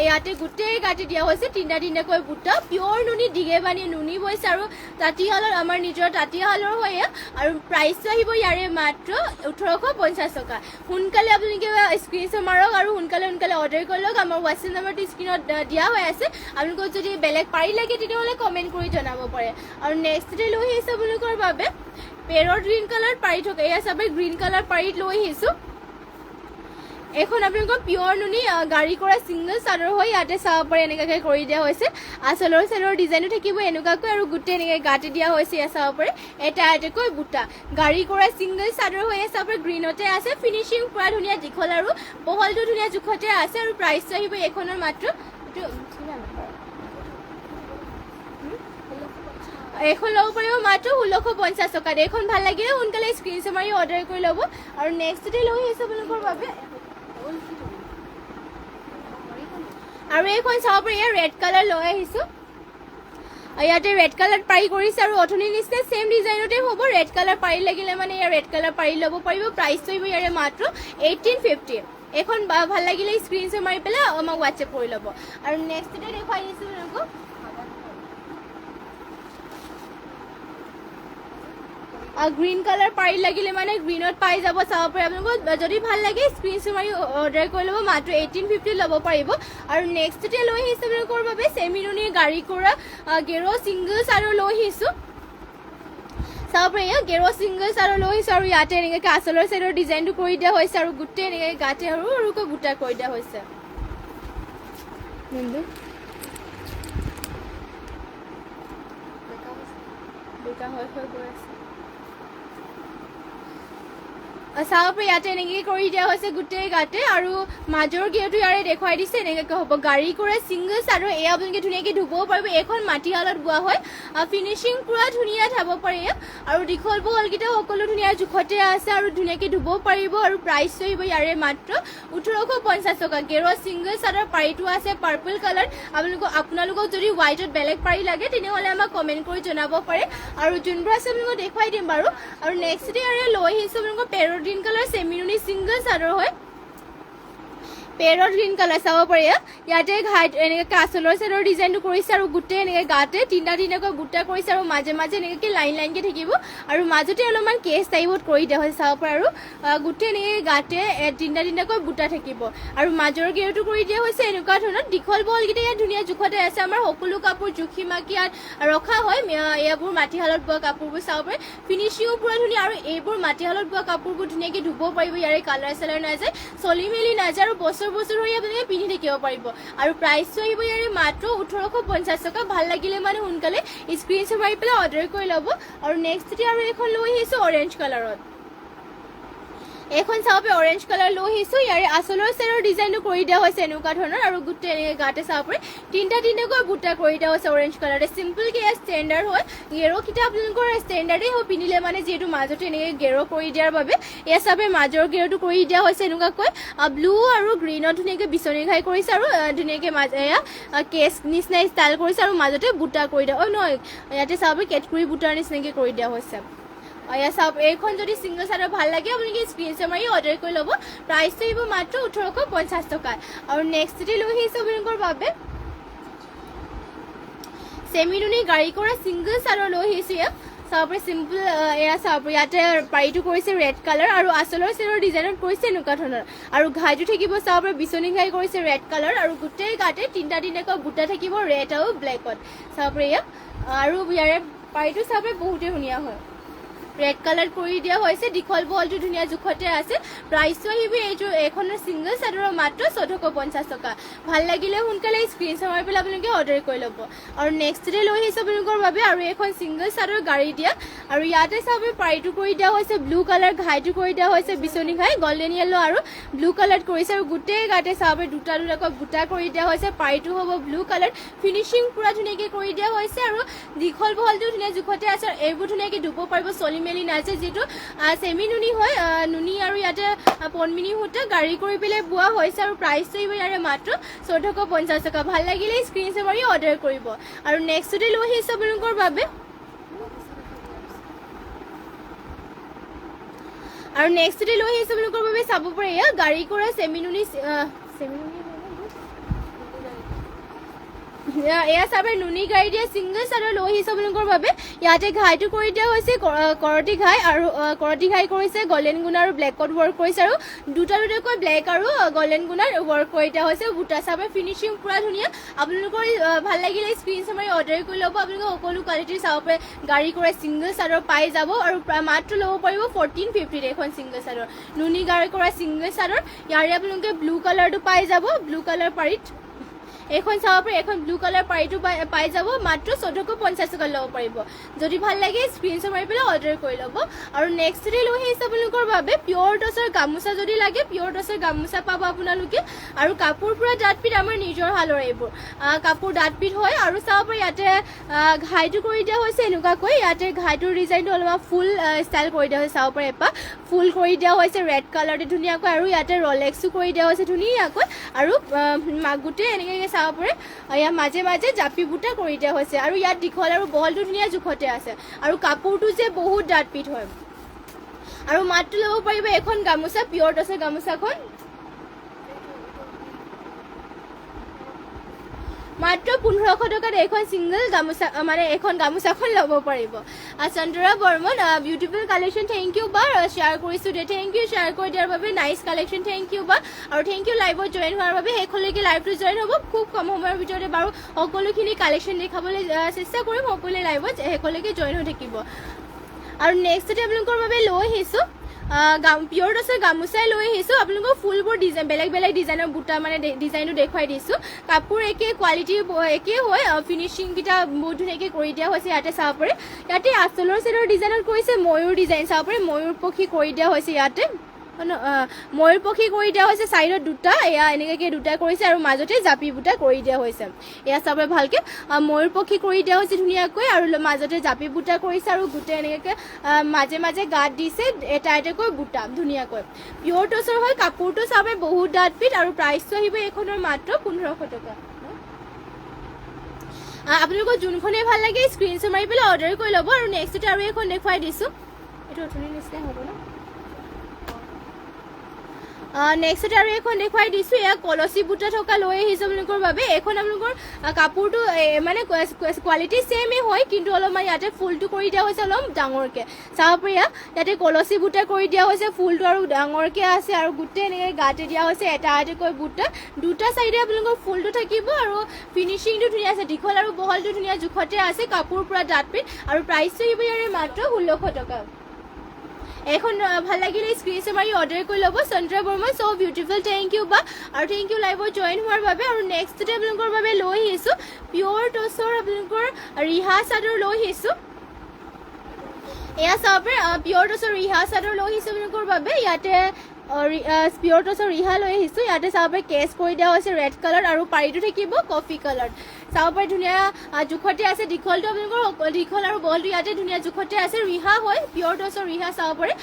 ইয়াতে গোটেই গাতে দিয়া হৈছে তিনিটাকৈ বুটা পিয়ৰ নুনি ডিগে বানিয়ে নুনি বৈছে আৰু তাঁতীশালৰ আমাৰ নিজৰ তাঁতীশালৰ হয় আৰু প্ৰাইচটো আহিব ইয়াৰে মাত্ৰ 1850 টকা সোনকালে আপোনালোকে স্ক্ৰীনশ্বট মাৰক আৰু সোনকালে অৰ্ডাৰ কৰি লওক আমাৰ হোৱাটছএপ নম্বৰটো স্ক্ৰীনত দিয়া হৈ আছে আপোনালোকক যদি বেলেগ পাৰি লাগে তেতিয়াহ'লে কমেণ্ট কৰি জনাব পাৰে আৰু নেক্সটতে লৈ আহিছে আপোনালোকৰ বাবে পেৰট গ্ৰীণ কালাৰ পাৰি থকা এয়া চাব গ্ৰীণ কালাৰ পাৰিত লৈ আহিছোঁ এখন আপোনালোকৰ পিয়ৰ নুনি গাড়ী কৰা ছিংগল চাদৰ হয় ইয়াতে চাব পাৰে এনেকুৱাকৈ কৰি দিয়া হৈছে আচলৰ চাদৰ ডিজাইনো থাকিব এনেকুৱাকৈ আৰু গোটেই এনেকৈ গাঁতে দিয়া হৈছে ইয়াত চাব পাৰে এটা এটাকৈ বুটা গাড়ী কৰা ছিংগল চাদৰ হৈ চাব পাৰে গ্ৰীণতে আছে ফিনিচিং পুৰা ধুনীয়া দীঘল আৰু বহলটো ধুনীয়া জোখতে আছে আৰু প্ৰাইচটো আহিব এইখনৰ মাত্ৰ এখন ল'ব পাৰিব মাত্ৰ 1650 টকাত এইখন ভাল লাগিলে সোনকালে স্ক্ৰীনশ্বট মাৰি অৰ্ডাৰ কৰি ল'ব আৰু নেক্সটতে লৈ আহিছোঁ আপোনালোকৰ বাবে আৰু এইখন চাব পাৰি ইয়াৰ ৰেড কালাৰ লৈ আহিছোঁ ইয়াতে ৰেড কালাৰ পাৰি কৰিছে আৰু অথনিৰ নিচিনা ছেম ডিজাইনতে হ'ব ৰেড কালাৰ পাৰি লাগিলে মানে ইয়াৰ ৰেড কালাৰ পাৰি ল'ব পাৰিব প্ৰাইচটো আহিব ইয়াৰে মাত্ৰ 1850 এখন ভাল লাগিলে স্ক্ৰীনশ্বট মাৰি পেলাই আমাক হোৱাটছএপ কৰি ল'ব আৰু নেক্সটতে দেখুৱাই দিছোঁ আপোনালোকক গ্ৰীণ কালাৰ পাৰি লাগিলে মানে গ্ৰীণত পাই যাব, চাব পাৰে আপোনালোকক। যদি ভাল লাগে স্ক্ৰীনশ্বট মাৰি অৰ্ডাৰ কৰি ল'ব, মাত্ৰ 1850 ল'ব পাৰিব। আৰু নেক্সটতে লৈ আহিছোঁ আপোনালোকৰ বাবে চেমিনুনিৰ গাড়ী কৰা গেৰ ছিংগলছ আৰু লৈ আহিছোঁ, চাব পাৰে গেৰ ছিংগলছ আৰু লৈ আহিছোঁ। আৰু ইয়াতে এনেকৈ আঁচলৰ চাইডৰ ডিজাইনটো কৰি দিয়া হৈছে আৰু গোটেই এনেকৈ গাতে সৰু সৰুকৈ বুটা কৰি দিয়া হৈছে। বেকা হৈ গৈ আছে, চাব পাৰে ইয়াতে এনেকৈ কৰি দিয়া হৈছে গোটেই গাতে। আৰু মাজৰ গেৰটো ইয়াৰে দেখুৱাই দিছে, এনেকৈ হ'ব গাড়ী কৰা ছিংগলছ। আৰু এয়া আপোনালোকে ধুনীয়াকৈ ধুবও পাৰিব, এইখন মাটিশালত বোৱা হয়, ফিনিচিং পুৰা ধুনীয়া চাব পাৰে। আৰু দীঘল বহলকেইটা সকলো ধুনীয়া জোখতে আছে আৰু ধুনীয়াকৈ ধুবও পাৰিব। আৰু প্ৰাইচটো আহিব ইয়াৰে মাত্ৰ 1850 টকা। গেৰ ছিংগল চাদৰ পাৰিটো আছে পাৰ্পল কালাৰ। আপোনালোকক যদি হোৱাইটত বেলেগ পাৰি লাগে তেনেহ'লে আমাক কমেণ্ট কৰি জনাব পাৰে, আৰু যোনবোৰ আছে আপোনালোকক দেখুৱাই দিম বাৰু। আৰু নেক্সট ইয়াৰে লৈ আহিছোঁ আপোনালোকক পেৰট গ্ৰীণ কালাৰ চেমিনুনি ছিংগল চাদৰ হয়, পেৰট গ্ৰীণ কালাৰ চাব পাৰে। ইয়াতে ঘাইত এনেকৈ কাচলৰ চাইডৰ ডিজাইনটো কৰিছে আৰু গোটেই এনেকৈ গাতে তিনিটাকৈ বুটা কৰিছে আৰু মাজে মাজে এনেকৈ লাইন লাইনকৈ থাকিব আৰু মাজতে অলপমান কেচ টাইপত কৰি দিয়া হৈছে, চাব পাৰে। আৰু গোটেই এনেকৈ গাতে তিনিটাকৈ বুটা থাকিব আৰু মাজৰ গেৰটো কৰি দিয়া হৈছে এনেকুৱা ধৰণৰ। দীঘল বহলকেইটা ইয়াত ধুনীয়া জোখতে আছে। আমাৰ সকলো কাপোৰ জুখি মাকি ইয়াত ৰখা হয়, এইবোৰ মাটিশালত বোৱা কাপোৰবোৰ চাব পাৰে, ফিনিচিঙো পুৰা ধুনীয়া। আৰু এইবোৰ মাটিশালত বোৱা কাপোৰবোৰ ধুনীয়াকৈ ধুব পাৰিব, ইয়াৰে কালাৰ চালাৰ নাযায়, চলি মেলি নাযায় আৰু বছৰ হৈ আপোনালোকে পিন্ধি থাকিব পাৰিব। আৰু প্ৰাইচটো আহিব ইয়াৰে মাত্ৰ 1850 টকা। ভাল লাগিলে মানে সোনকালে স্ক্ৰীনশ্বট মাৰি পেলাই অৰ্ডাৰ কৰি ল'ব। আৰু নেক্সট আৰু এখন লৈ আহিছোঁ অৰেঞ্জ কালাৰত, এইখন চাব পাৰে অৰেঞ্জ কালাৰ লৈ আহিছোঁ। ইয়াৰে আঁচলৰ চাইডৰ ডিজাইনটো কৰি দিয়া হৈছে এনেকুৱা ধৰণৰ আৰু গোটেই এনেকৈ গাতে চাব পাৰে তিনিটাকৈ বুটা কৰি দিয়া হৈছে অৰেঞ্জ কালাৰে। চিম্পলকৈ ইয়াৰ ষ্টেণ্ডাৰ্ড হয়, গেৰকেইটা আপোনালোকৰ ষ্টেণ্ডাৰ্ডেই হয় পিন্ধিলে মানে, যিহেতু মাজতে এনেকৈ গেৰ কৰি দিয়াৰ বাবে এয়া চাবে মাজৰ গেৰটো কৰি দিয়া হৈছে এনেকুৱাকৈ ব্লু আৰু গ্ৰীণত ধুনীয়াকৈ বিচনী ঘাই কৰিছে আৰু ধুনীয়াকৈ এয়া কেচ নিচিনা ষ্টাইল কৰিছে আৰু মাজতে বুটা কৰি দিয়া, নহয় ইয়াতে চাব কেটকুৰি বুটাৰ নিচিনাকৈ কৰি দিয়া হৈছে। এয়া চাওক, এইখন যদি ছিংগল চাদৰ ভাল লাগে আপোনালোকে স্ক্ৰীনশ্বট মাৰি অৰ্ডাৰ কৰি ল'ব। প্ৰাইচটো আহিব মাত্ৰ 1850 টকা। আৰু নেক্সটতে লৈ আহিছোঁ আপোনালোকৰ বাবে চেমিনুনি গাড়ী কৰা ছিংগল চাদৰ লৈ আহিছোঁ। ইয়াত চাব পাৰে চিম্পল, এয়া চাব ইয়াতে পাৰিটো কৰিছে ৰেড কালাৰ আৰু আঁচলৰ চাইডৰ ডিজাইনত কৰিছে এনেকুৱা ধৰণৰ। আৰু ঘাইটো থাকিব চাব পাৰে বিচনী ঘাই কৰিছে ৰেড কালাৰ আৰু গোটেই গাতে তিনিটাকৈ বুটা থাকিব ৰেড আৰু ব্লেকত, চাব পাৰে ইয়াত। আৰু ইয়াৰে পাৰিটো চাব পাৰে বহুতেই ধুনীয়া হয়, ৰেড কালাৰ কৰি দিয়া হৈছে, দীঘল বহলটো ধুনীয়া জোখতে আছে। প্ৰাইচটো আহিব এইখনৰ ছিংগল চাদৰৰ মাত্ৰ 1450 টকা। ভাল লাগিলে সোনকালে স্ক্ৰীনশ্বট মাৰি পেলাই আপোনালোকে অৰ্ডাৰ কৰি ল'ব। আৰু নেক্সটতে লৈ আহিছোঁ আপোনালোকৰ বাবে আৰু এখন ছিংগল চাদৰ গাড়ী দিয়া। আৰু ইয়াতে চাব পাৰিটো কৰি দিয়া হৈছে ব্লু কালাৰ, ঘাইটো কৰি দিয়া হৈছে বিচনী ঘাই গল্ডেন য়েল্লো আৰু ব্লু কালাৰ কৰিছে আৰু গোটেই গাতে চাব দুটাকৈ বুটা কৰি দিয়া হৈছে। পাৰিটো হ'ব ব্লু কালাৰ, ফিনিচিং পুৰা ধুনীয়াকৈ কৰি দিয়া হৈছে আৰু দীঘল বহলটো ধুনীয়া জোখতে আছে। আৰু এইবোৰ ধুনীয়াকৈ ধুব পাৰিব, চলি মেলি নাযায়, যিহেতু চেমি নুনি হয়, নুনি আৰু ইয়াতে পনমিনি সূতা গাড়ী কৰি পেলাই বোৱা হৈছে। আৰু প্ৰাইচটো আহিব ইয়াৰে মাত্ৰ 1450 টকা। ভাল লাগিলে স্ক্ৰীনশ্বট মাৰি অৰ্ডাৰ কৰিব। আৰু নেক্সটতে লৈ আহিছোঁ আপোনালোকৰ বাবে চাব পাৰে এয়া গাড়ী কৰা চেমিনুনি এয়া চাব নুনি গাড়ী দিয়া ছিংগল চাদৰ লৈ আহিছোঁ আপোনালোকৰ বাবে। ইয়াতে ঘাইটো কৰি দিয়া হৈছে কৰতি ঘাই আৰু কৰতি ঘাই কৰিছে গল্ডেন গুণ আৰু ব্লেকত ৱৰ্ক কৰিছে আৰু দুটাকৈ ব্লেক আৰু গল্ডেন গুণাৰ ৱৰ্ক কৰি দিয়া হৈছে। বুটা চাবৰ ফিনিচিং পুৰা ধুনীয়া। আপোনালোকৰ ভাল লাগিলে স্ক্ৰীনশ্বট মাৰি অৰ্ডাৰ কৰি ল'ব। আপোনালোকে সকলো কোৱালিটিৰ চাব পাৰে গাড়ী কৰা ছিংগল চাদৰ পাই যাব আৰু মাত্ৰ ল'ব পাৰিব 1450 এখন ছিংগল চাদৰ, নুনি গাড়ী কৰা ছিংগল চাদৰ। ইয়াৰে আপোনালোকে ব্লু কালাৰটো পাই যাব, ব্লু কালাৰ পাৰিত এইখন চাব পাৰে, এখন ব্লু কালাৰ পাৰিটো পাই যাব, মাত্ৰ 1450 টকা ল'ব পাৰিব। যদি ভাল লাগে স্ক্ৰীনশ্বট মাৰি পেলাই অৰ্ডাৰ কৰি ল'ব। আৰু নেক্সটতে লৈ আহিছোঁ আপোনালোকৰ বাবে পিয়ৰ টচৰ গামোচা, যদি লাগে পিয়ৰ টচৰ গামোচা পাব আপোনালোকে। আৰু কাপোৰ পুৰা ডাঠপিঠ, আমাৰ নিজৰ হালৰ এইবোৰ কাপোৰ ডাঠপিঠ হয়। আৰু চাব পাৰে ইয়াতে ঘাইটো কৰি দিয়া হৈছে এনেকুৱাকৈ, ইয়াতে ঘাইটোৰ ডিজাইনটো অলপমান ফুল ষ্টাইল কৰি দিয়া হৈছে, চাব পাৰে এপাহ ফুল কৰি দিয়া হৈছে ৰেড কালাৰতে ধুনীয়াকৈ। আৰু ইয়াতে ৰলেক্সো কৰি দিয়া হৈছে ধুনীয়াকৈ। আৰু গোটেই এনেকৈ চাব পাৰে ইয়াৰ মাজে মাজে জাপি বুটা কৰি দিয়া হৈছে। আৰু ইয়াত দীঘল আৰু বহলটো ধুনীয়া জোখতে আছে। আৰু কাপোৰটো যে বহুত ডাঠপিঠ হয়। আৰু মাত্ৰ ল'ব পাৰিব এখন গামোচা, পিয়ৰ টচৰ গামোচাখন। মাত্ৰ 1500 টকাত এখন সিঙ্গল গামোচা মানে এখন গামোচাখন ল'ব পাৰিব Chandra Barman beautiful collection thank you বা শ্বেয়াৰ কৰিছোঁ দে থেংক ইউ শ্বেয়াৰ কৰি দিয়াৰ বাবে নাইচ কালেকশ্যন থেংক ইউ বা আৰু থেংক ইউ লাইভত জইন হোৱাৰ বাবে শেষলৈকে লাইভটো জইন হ'ব খুব কম সময়ৰ ভিতৰতে বাৰু সকলোখিনি কালেকশ্যন দেখাবলৈ চেষ্টা কৰিম সকলোৱে লাইভত শেষলৈকে জইন হৈ থাকিব আৰু নেক্সটতে আপোনালোকৰ বাবে লৈ আহিছোঁ পিয়ৰ টছৰ গামোচাই লৈ আহিছোঁ আপোনালোকক ফুলবোৰ ডিজাইন বেলেগ বেলেগ ডিজাইনৰ বুটা মানে ডিজাইনটো দেখুৱাই দিছোঁ কাপোৰ একে কোৱালিটি একে হয় ফিনিচিংকেইটা বহুত ধুনীয়াকৈ কৰি দিয়া হৈছে ইয়াতে চাব পাৰে ইয়াতে আঁচলৰ চেটৰ ডিজাইনত কৰিছে ময়ূৰ ডিজাইন চাব পাৰে ময়ূৰ পক্ষী কৰি দিয়া হৈছে ইয়াতে ময়ূৰ পক্ষী কৰি দিয়া হৈছে চাইডত দুটা এয়া এনেকৈ দুটা কৰিছে আৰু মাজতে জাপি বুটা কৰি দিয়া হৈছে এয়া চাব ভালকৈ ময়ূৰ পক্ষী কৰি দিয়া হৈছে ধুনীয়াকৈ আৰু মাজতে জাপি বুটা কৰিছে আৰু গোটেই এনেকৈ মাজে মাজে গাঁত দিছে এটা এটাকৈ বুটা ধুনীয়াকৈ পিয়ৰ টছৰ হয় কাপোৰটো চাব বহুত ডাঠ পিঠ আৰু প্ৰাইচটো আহিব এইখনৰ মাত্ৰ 1500 টকা আপোনালোকৰ যোনখনেই ভাল লাগে স্ক্ৰীনশ্বট মাৰি পেলাই অৰ্ডাৰ কৰি ল'ব আৰু নেক্সটতে আৰু এখন দেখুৱাই দিছোঁ এইটো অথনি নিচিনাই হ'ব ন নেক্সটতে আৰু এখন দেখুৱাই দিছোঁ এয়া কলচী বুটা থকা লৈ আহিছোঁ আপোনালোকৰ বাবে এইখন আপোনালোকৰ কাপোৰটো মানে কোৱালিটি ছেমেই হয় কিন্তু অলপমান ইয়াতে ফুলটো কৰি দিয়া হৈছে অলপ ডাঙৰকৈ চাব পাৰি ইয়াতে কলচী বুটা কৰি দিয়া হৈছে ফুলটো আৰু ডাঙৰকৈ আছে আৰু গোটেই এনেকৈ গাতে দিয়া হৈছে এটা এটাকৈ বুটা দুটা চাইডে আপোনালোকৰ ফুলটো থাকিব আৰু ফিনিচিংটো ধুনীয়া আছে দীঘল আৰু বহলটো ধুনীয়া জোখতে আছে কাপোৰ পূৰা ডাঠ পিঠ আৰু প্ৰাইচটো আহিব ইয়াৰে মাত্ৰ 1600 টকা এখন ভাল লাগিলে স্ক্ৰীনশ্বট মাৰি অৰ্ডাৰ কৰি ল'ব চন্দ্ৰা বৰ্মন চ' বিউটিফুল থেংক ইউ বা আৰু থেংক ইউ লাইভত জইন হোৱাৰ বাবে আৰু নেক্সটতে আপোনালোকৰ বাবে লৈ আহিছোঁ পিয়ৰ টছৰ আপোনালোকৰ ৰিহা চাদৰ লৈ আহিছোঁ এয়া চাব পাৰে পিয়ৰ টছৰ ৰিহা চাদৰ লৈ আহিছোঁ আপোনালোকৰ বাবে ইয়াতে পিয়ৰ টছৰ ৰিহা লৈ আহিছোঁ ইয়াতে চাব পাৰে কেচ কৰি দিয়া হৈছে ৰেড কালাৰ আৰু পাৰিটো থাকিব কফি কালাৰ চাব পাৰে ধুনীয়া জোখতে আছে দীঘলটো আপোনালোকৰ দীঘল আৰু বহলটো ইয়াতে ধুনীয়া জোখতে আছে ৰিহা হয় পিয়ৰ টছৰ ৰিহা চাব পাৰে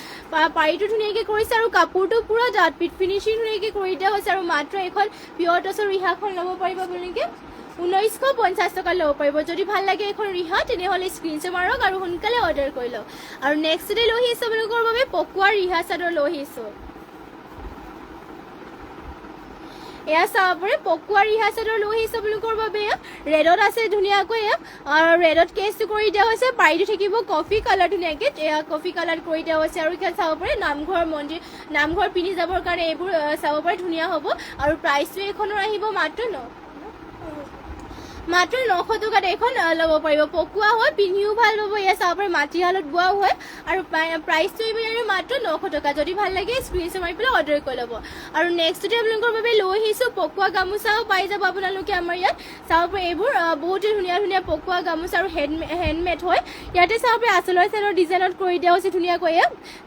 পাৰিটো ধুনীয়াকৈ কৰিছে আৰু কাপোৰটো পূৰা ডাঠ পিঠ ফিনিচিং ধুনীয়াকৈ কৰি দিয়া হৈছে আৰু মাত্ৰ এখন পিয়ৰ টছৰ ৰিহাখন ল'ব পাৰিব আপোনালোকে 1950 টকা ল'ব পাৰিব যদি ভাল লাগে এখন ৰিহা তেনেহ'লে স্ক্ৰীনশ্বট মাৰক আৰু সোনকালে অৰ্ডাৰ কৰি লওক আৰু নেক্সটতে লৈ আহিছোঁ আপোনালোকৰ বাবে পকোৱা ৰিহা চাদৰ লৈ আহিছোঁ এয়া চাব পাৰে পকোৱা ৰিহা চাদৰ লৈ আহিছোঁ আপোনালোকৰ বাবে ৰেডত আছে ধুনীয়াকৈ আৰু ৰেডত কেচটো কৰি দিয়া হৈছে পাৰিটো থাকিব কফি কালাৰ ধুনীয়াকৈ এয়া কফি কালাৰ কৰি দিয়া হৈছে আৰু ইয়াত চাব পাৰে নামঘৰ মন্দিৰ নামঘৰ পিন্ধি যাবৰ কাৰণে এইবোৰ চাব পাৰে ধুনীয়া হ'ব আৰু প্ৰাইচটো এইখনৰ আহিব মাত্ৰ 900 টকাত এখন ল'ব পাৰিব পকোৱা হয় পিন্ধিও ভাল পাব এয়া চাব পাৰে মাটিশালত বোৱাও হয় আৰু প্ৰাইচটো আহিব ইয়াৰে মাত্ৰ 900 টকা যদি ভাল লাগে স্ক্ৰীনশ্বট মাৰি পেলাই অৰ্ডাৰ কৰি ল'ব আৰু নেক্সটতে আপোনালোকৰ বাবে লৈ আহিছোঁ পকোৱা গামোচাও পাই যাব আপোনালোকে আমাৰ ইয়াত চাব পাৰে এইবোৰ বহুতে ধুনীয়া ধুনীয়া পকোৱা গামোচা আৰু হেণ্ডমেড হয় ইয়াতে চাব পাৰে আঁচলৰ চেটৰ ডিজাইনত কৰি দিয়া হৈছে ধুনীয়াকৈ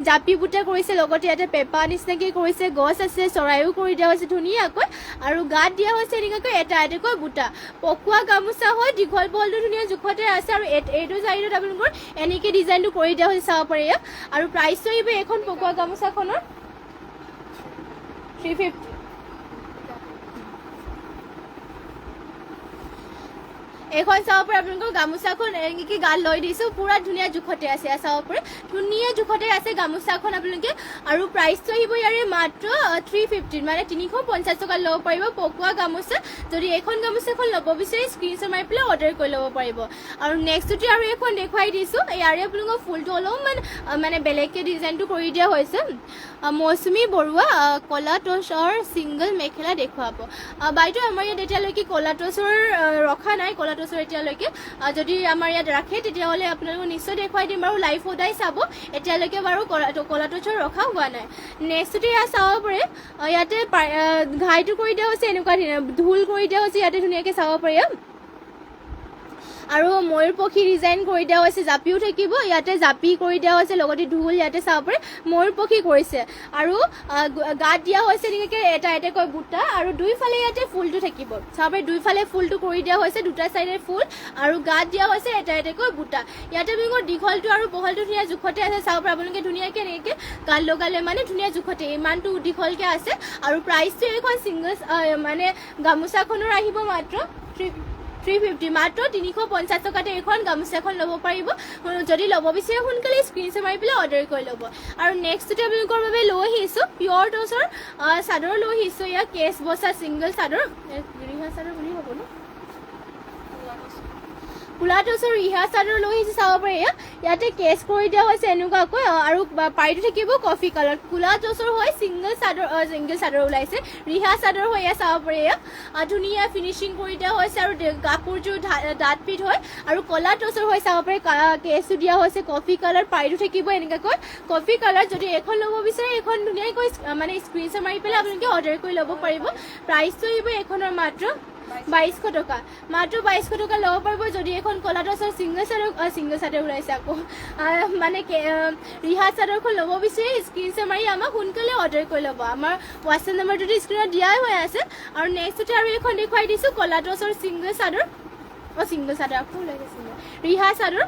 জাপি বুটা কৰিছে লগতে ইয়াতে পেপা নিচিনাকৈ কৰিছে গছ আছে চৰাইও কৰি দিয়া হৈছে ধুনীয়াকৈ আৰু গাত দিয়া হৈছে এনেকুৱাকৈ এটা এটাকৈ বুটা পকোৱা গামোচা হয় দীঘল বহলটো ধুনীয়া জোখতে আছে আৰু এইটো চাইডত আপোনালোকৰ এনেকৈ ডিজাইনটো কৰি দিয়া হৈছে চাব পাৰে আৰু প্ৰাইচটো আহিব এইখন পকোৱা গামোচাখনৰ 350 এইখন চাব পাৰে আপোনালোকৰ গামোচাখন এনেকৈ গাত লৈ দিছোঁ পূৰা ধুনীয়া জোখতে আছে চাব পাৰে ধুনীয়া জোখতে আছে গামোচাখন আপোনালোকে আৰু প্ৰাইচটো আহিব ইয়াৰে মাত্ৰ 350 মানে 350 টকা ল'ব পাৰিব পকোৱা গামোচা যদি এইখন গামোচাখন ল'ব বিচাৰে স্ক্ৰীনশ্বট মাৰি পেলাই অৰ্ডাৰ কৰি ল'ব পাৰিব আৰু নেক্সটতে আৰু এখন দেখুৱাই দিছোঁ ইয়াৰে আপোনালোকৰ ফুলটো অলপমান মানে বেলেগকৈ ডিজাইনটো কৰি দিয়া হৈছে মৌচুমী বৰুৱা কলা টছৰ ছিংগল মেখেলা দেখুৱাব বাইদেউ আমাৰ ইয়াত এতিয়ালৈকে কলা টছৰ ৰখা নাই কলা টছৰ এতিয়ালৈকে যদি আমাৰ ইয়াত ৰাখে তেতিয়াহ'লে আপোনালোকক নিশ্চয় দেখুৱাই দিম বাৰু লাইভ সদায় চাব এতিয়ালৈকে বাৰু কলা টছৰ ৰখা হোৱা নাই নেক্সটতে ইয়াত চাব পাৰে ইয়াতে ঘাইটো কৰি দিয়া হৈছে এনেকুৱা ঢোল কৰি দিয়া হৈছে ইয়াতে ধুনীয়াকৈ চাব পাৰে আৰু ময়ূৰ পক্ষী ডিজাইন কৰি দিয়া হৈছে জাপিও থাকিব ইয়াতে জাপি কৰি দিয়া হৈছে লগতে ঢোল ইয়াতে চাব পাৰে ময়ূৰ পক্ষী কৰিছে আৰু গাত দিয়া হৈছে এনেকৈ এটা এটাকৈ বুটা আৰু দুইফালে ইয়াতে ফুলটো থাকিব চাব পাৰে দুইফালে ফুলটো কৰি দিয়া হৈছে দুটা চাইডে ফুল আৰু গাত দিয়া হৈছে এটা এটাকৈ বুটা ইয়াতে আপোনালোকৰ দীঘলটো আৰু বহলটো ধুনীয়া জোখতে আছে চাব পাৰে আপোনালোকে ধুনীয়াকৈ এনেকৈ গাত লগালে মানে ধুনীয়া জোখতে ইমানটো দীঘলকৈ আছে আৰু প্ৰাইচটো এইখন ছিংগল মানে গামোচাখনৰ আহিব মাত্ৰ 350 মাত্ৰ 350 টকাতে এখন গামোচাখন ল'ব পাৰিব যদি ল'ব বিচাৰে সোনকালে স্ক্ৰীনশ্বট মাৰি পেলাই অৰ্ডাৰ কৰি ল'ব আৰু নেক্সটতে আপোনালোকৰ বাবে লৈ আহিছোঁ পিয়ৰ টছৰ চাদৰ লৈ আহিছোঁ ইয়াত কেচ বচা ছিংগল চাদৰ ৰিহা চাদৰ বুলি হ'ব ন কোলা টচৰ ৰিহা চাদৰ লৈ আহিছে চাব পাৰে ইয়াতে কেছ কৰি দিয়া হৈছে এনেকুৱাকৈ আৰু পাৰিটো থাকিব কফি কালাৰ কোলা টচৰ হয় সিংগল চাদৰ ওলাইছে ৰিহা চাদৰ হয় চাব পাৰে ধুনীয়া ফিনিচিং কৰি দিয়া হৈছে আৰু কাপোৰযোৰ ডাঠ ফিট হয় আৰু কলা টচৰ হয় চাব পাৰে কেছটো দিয়া হৈছে কফি কালাৰ পাৰিটো থাকিব এনেকুৱাকৈ কফি কালাৰ যদি এখন ল'ব বিচাৰে এখন ধুনীয়াকৈ মানে স্ক্ৰীনশ্বট মাৰি পেলাই আপোনালোকে অৰ্ডাৰ কৰি ল'ব পাৰিব প্ৰাইচটো আহিব এখনৰ মাত্ৰ 2200 টকা মাত্ৰ 2200 টকা ল'ব পাৰিব যদি এখন কলা টচৰ সিংগল চাদৰ ওলাইছে আকৌ মানে ৰিহা চাদৰখন ল'ব বিচাৰে স্ক্ৰীনশ্বট মাৰি আমাক সোনকালে অৰ্ডাৰ কৰি ল'ব আমাৰ হোৱাটছএপ নম্বৰটো স্ক্ৰীনত দিয়াই হৈ আছে আৰু নেক্সটতে আৰু এখন দেখুৱাই দিছোঁ কলা টচৰ সিংগল চাদৰ আকৌ ওলাইছে ৰিহা চাদৰ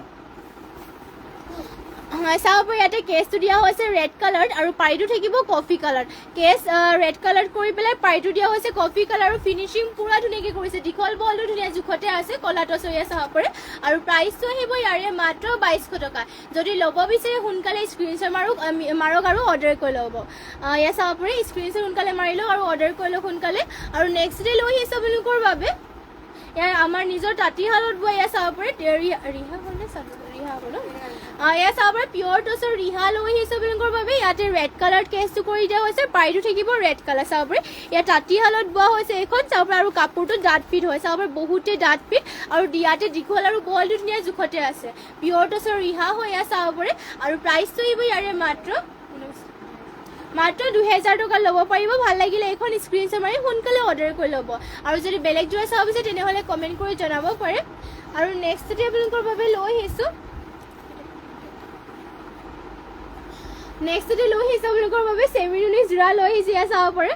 চাব পাৰে ইয়াতে কেছটো দিয়া হৈছে ৰেড কালাৰ আৰু পাৰিটো থাকিব কফি কালাৰ কেছ ৰেড কালাৰ কৰি পেলাই পাৰিটো দিয়া হৈছে কফি কালাৰ আৰু ফিনিচিং পুৰা ধুনীয়াকৈ কৰিছে দীঘল বলটো ধুনীয়া জোখতে আছে কলা টচৰ চাব পাৰে আৰু প্ৰাইচটো আহিব ইয়াৰে মাত্ৰ 2200 টকা যদি ল'ব বিচাৰে সোনকালে স্ক্ৰীনশ্বট মাৰক আৰু অৰ্ডাৰ কৰি ল'ব ইয়াত চাব পাৰে স্ক্ৰীনশ্বট সোনকালে মাৰি লওক আৰু অৰ্ডাৰ কৰি লওক সোনকালে আৰু নেক্সট ডে লৈ আহিছে আপোনালোকৰ বাবে ইয়াৰ আমাৰ নিজৰ তাঁতীশালত বোৱা ইয়াত চাব পাৰে ৰিহা ইয়াত চাব পাৰে পিয়ৰ টচৰ ৰিহা লৈ আহিছে আপোনালোকৰ বাবে ইয়াতে ৰেড কালাৰ কেছটো কৰি দিয়া হৈছে পাৰিটো থাকিব ৰেড কালাৰ চাব পাৰে ইয়াত তাঁতীশালত বোৱা হৈছে এইখন চাব পাৰে আৰু কাপোৰটো ডাঠ ফিট হয় চাব পাৰে বহুতে ডাঠ ফিট আৰু ইয়াতে দীঘল আৰু বলটো ধুনীয়া জোখতে আছে পিয়ৰ টচৰ ৰিহা হয় ইয়াত চাব পাৰে আৰু প্ৰাইচটো আহিব ইয়াৰে মাত্ৰ 2000 টকা ল'ব পাৰিব ভাল লাগিলে এইখন স্ক্ৰীনশ্বট মাৰি সোনকালে অৰ্ডাৰ কৰি ল'ব আৰু যদি বেলেগ যোৱা চাব বিচাৰে তেনেহ'লে কমেণ্ট কৰি জনাব পাৰে আৰু নেক্সটতে আপোনালোকৰ বাবে লৈ আহিছোঁ আপোনালোকৰ বাবে চেমিনুনি যোৰা লৈ আহিছোঁ ইয়াত চাব পাৰে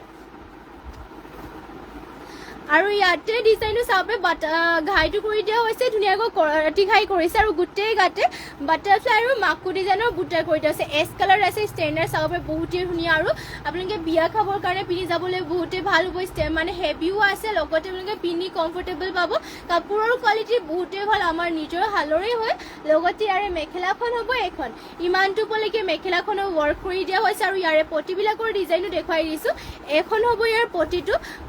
আৰু ইয়াতে ডিজাইনটো চাব পাৰে ঘাইটো কৰি দিয়া হৈছে ধুনীয়াকৈ ৰাতি ঘাই কৰিছে আৰু গোটেই গাতে বাটাৰফ্লাই আৰু মাকু ডিজাইনৰ বুটা কৰি দিয়া হৈছে এছ কালাৰ আছে ষ্টেণ্ডাৰ্ড চাব পাৰে বহুতেই ধুনীয়া আৰু আপোনালোকে বিয়া খাবৰ কাৰণে পিন্ধি যাবলৈ বহুতেই ভাল হ'ব মানে হেভিও আছে লগতে আপোনালোকে পিন্ধি কমফৰ্টেবল পাব কাপোৰৰ কোৱালিটি বহুতেই ভাল আমাৰ নিজৰ হালৰে হয় লগতে ইয়াৰে মেখেলাখন হ'ব এখন ইমানটোলৈকে মেখেলাখনৰ ৱৰ্ক কৰি দিয়া হৈছে আৰু ইয়াৰে পটিবিলাকৰ ডিজাইনো দেখুৱাই দিছোঁ এখন হ'ব ইয়াৰ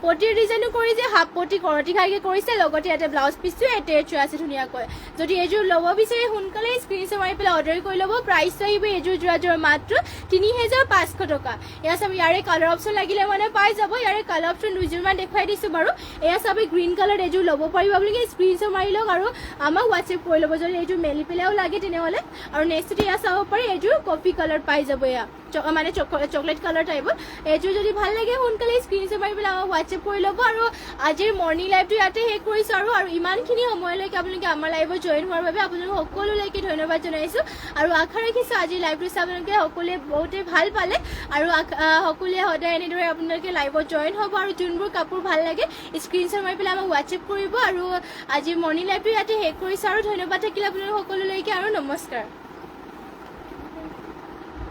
পটিৰ ডিজাইনো কৰি যে হাফ পটি কৰতি ঘাইকে কৰিছে লগতে ইয়াতে ব্লাউজ পিচটো এটেচ আছে ধুনীয়াকৈ যদি এযোৰ ল'ব বিচাৰে সোনকালে স্ক্ৰীনশ্বট মাৰি পেলাই অৰ্ডাৰ কৰি ল'ব প্ৰাইচটো আহিব এযোৰ যোৰাযোৰ মাত্ৰ 3500 টকা এয়া চাব ইয়াৰে কালাৰ অপশ্যন লাগিলে মানে পাই যাব ইয়াৰে কালাৰ অপশ্যন দুযোৰমান দেখুৱাই দিছোঁ বাৰু এয়া চাব গ্ৰীণ কালাৰ এযোৰ ল'ব পাৰিব আপোনালোকে স্ক্ৰীনশ্বট মাৰি লওক আৰু আমাক হোৱাটছএপ কৰি ল'ব যদি এইযোৰ মেলি পেলাইও লাগে তেনেহ'লে আৰু নেক্সটতে এয়া চাব পাৰি এইযোৰ কফি কালাৰ পাই যাব এয়া মানে চকলেট কালাৰ টাইপৰ এইযোৰ যদি ভাল লাগে সোনকালে স্ক্ৰীনশ্বট মাৰি পেলাই আমাক হোৱাটছএপ কৰি ল'ব আৰু আজিৰ মৰ্ণিং লাইভটো ইয়াতে শেষ কৰিছোঁ আৰু ইমানখিনি সময়লৈকে আপোনালোকে আমাৰ লাইভত জইন হোৱাৰ বাবে আপোনালোক সকলোলৈকে ধন্যবাদ জনাইছোঁ আৰু আশা ৰাখিছোঁ আজিৰ লাইভটো চাই আপোনালোকে সকলোৱে বহুতেই ভাল পালে আৰু সকলোৱে সদায় এনেদৰে আপোনালোকে লাইভত জইন হ'ব আৰু যোনবোৰ কাপোৰ ভাল লাগে স্ক্ৰীনশ্বট মাৰি পেলাই আমাক হোৱাটছএপ কৰিব আৰু আজিৰ মৰ্ণিং লাইভটো ইয়াতে শেষ কৰিছোঁ আৰু ধন্যবাদ থাকিলে আপোনালোক সকলোলৈকে আৰু নমস্কাৰ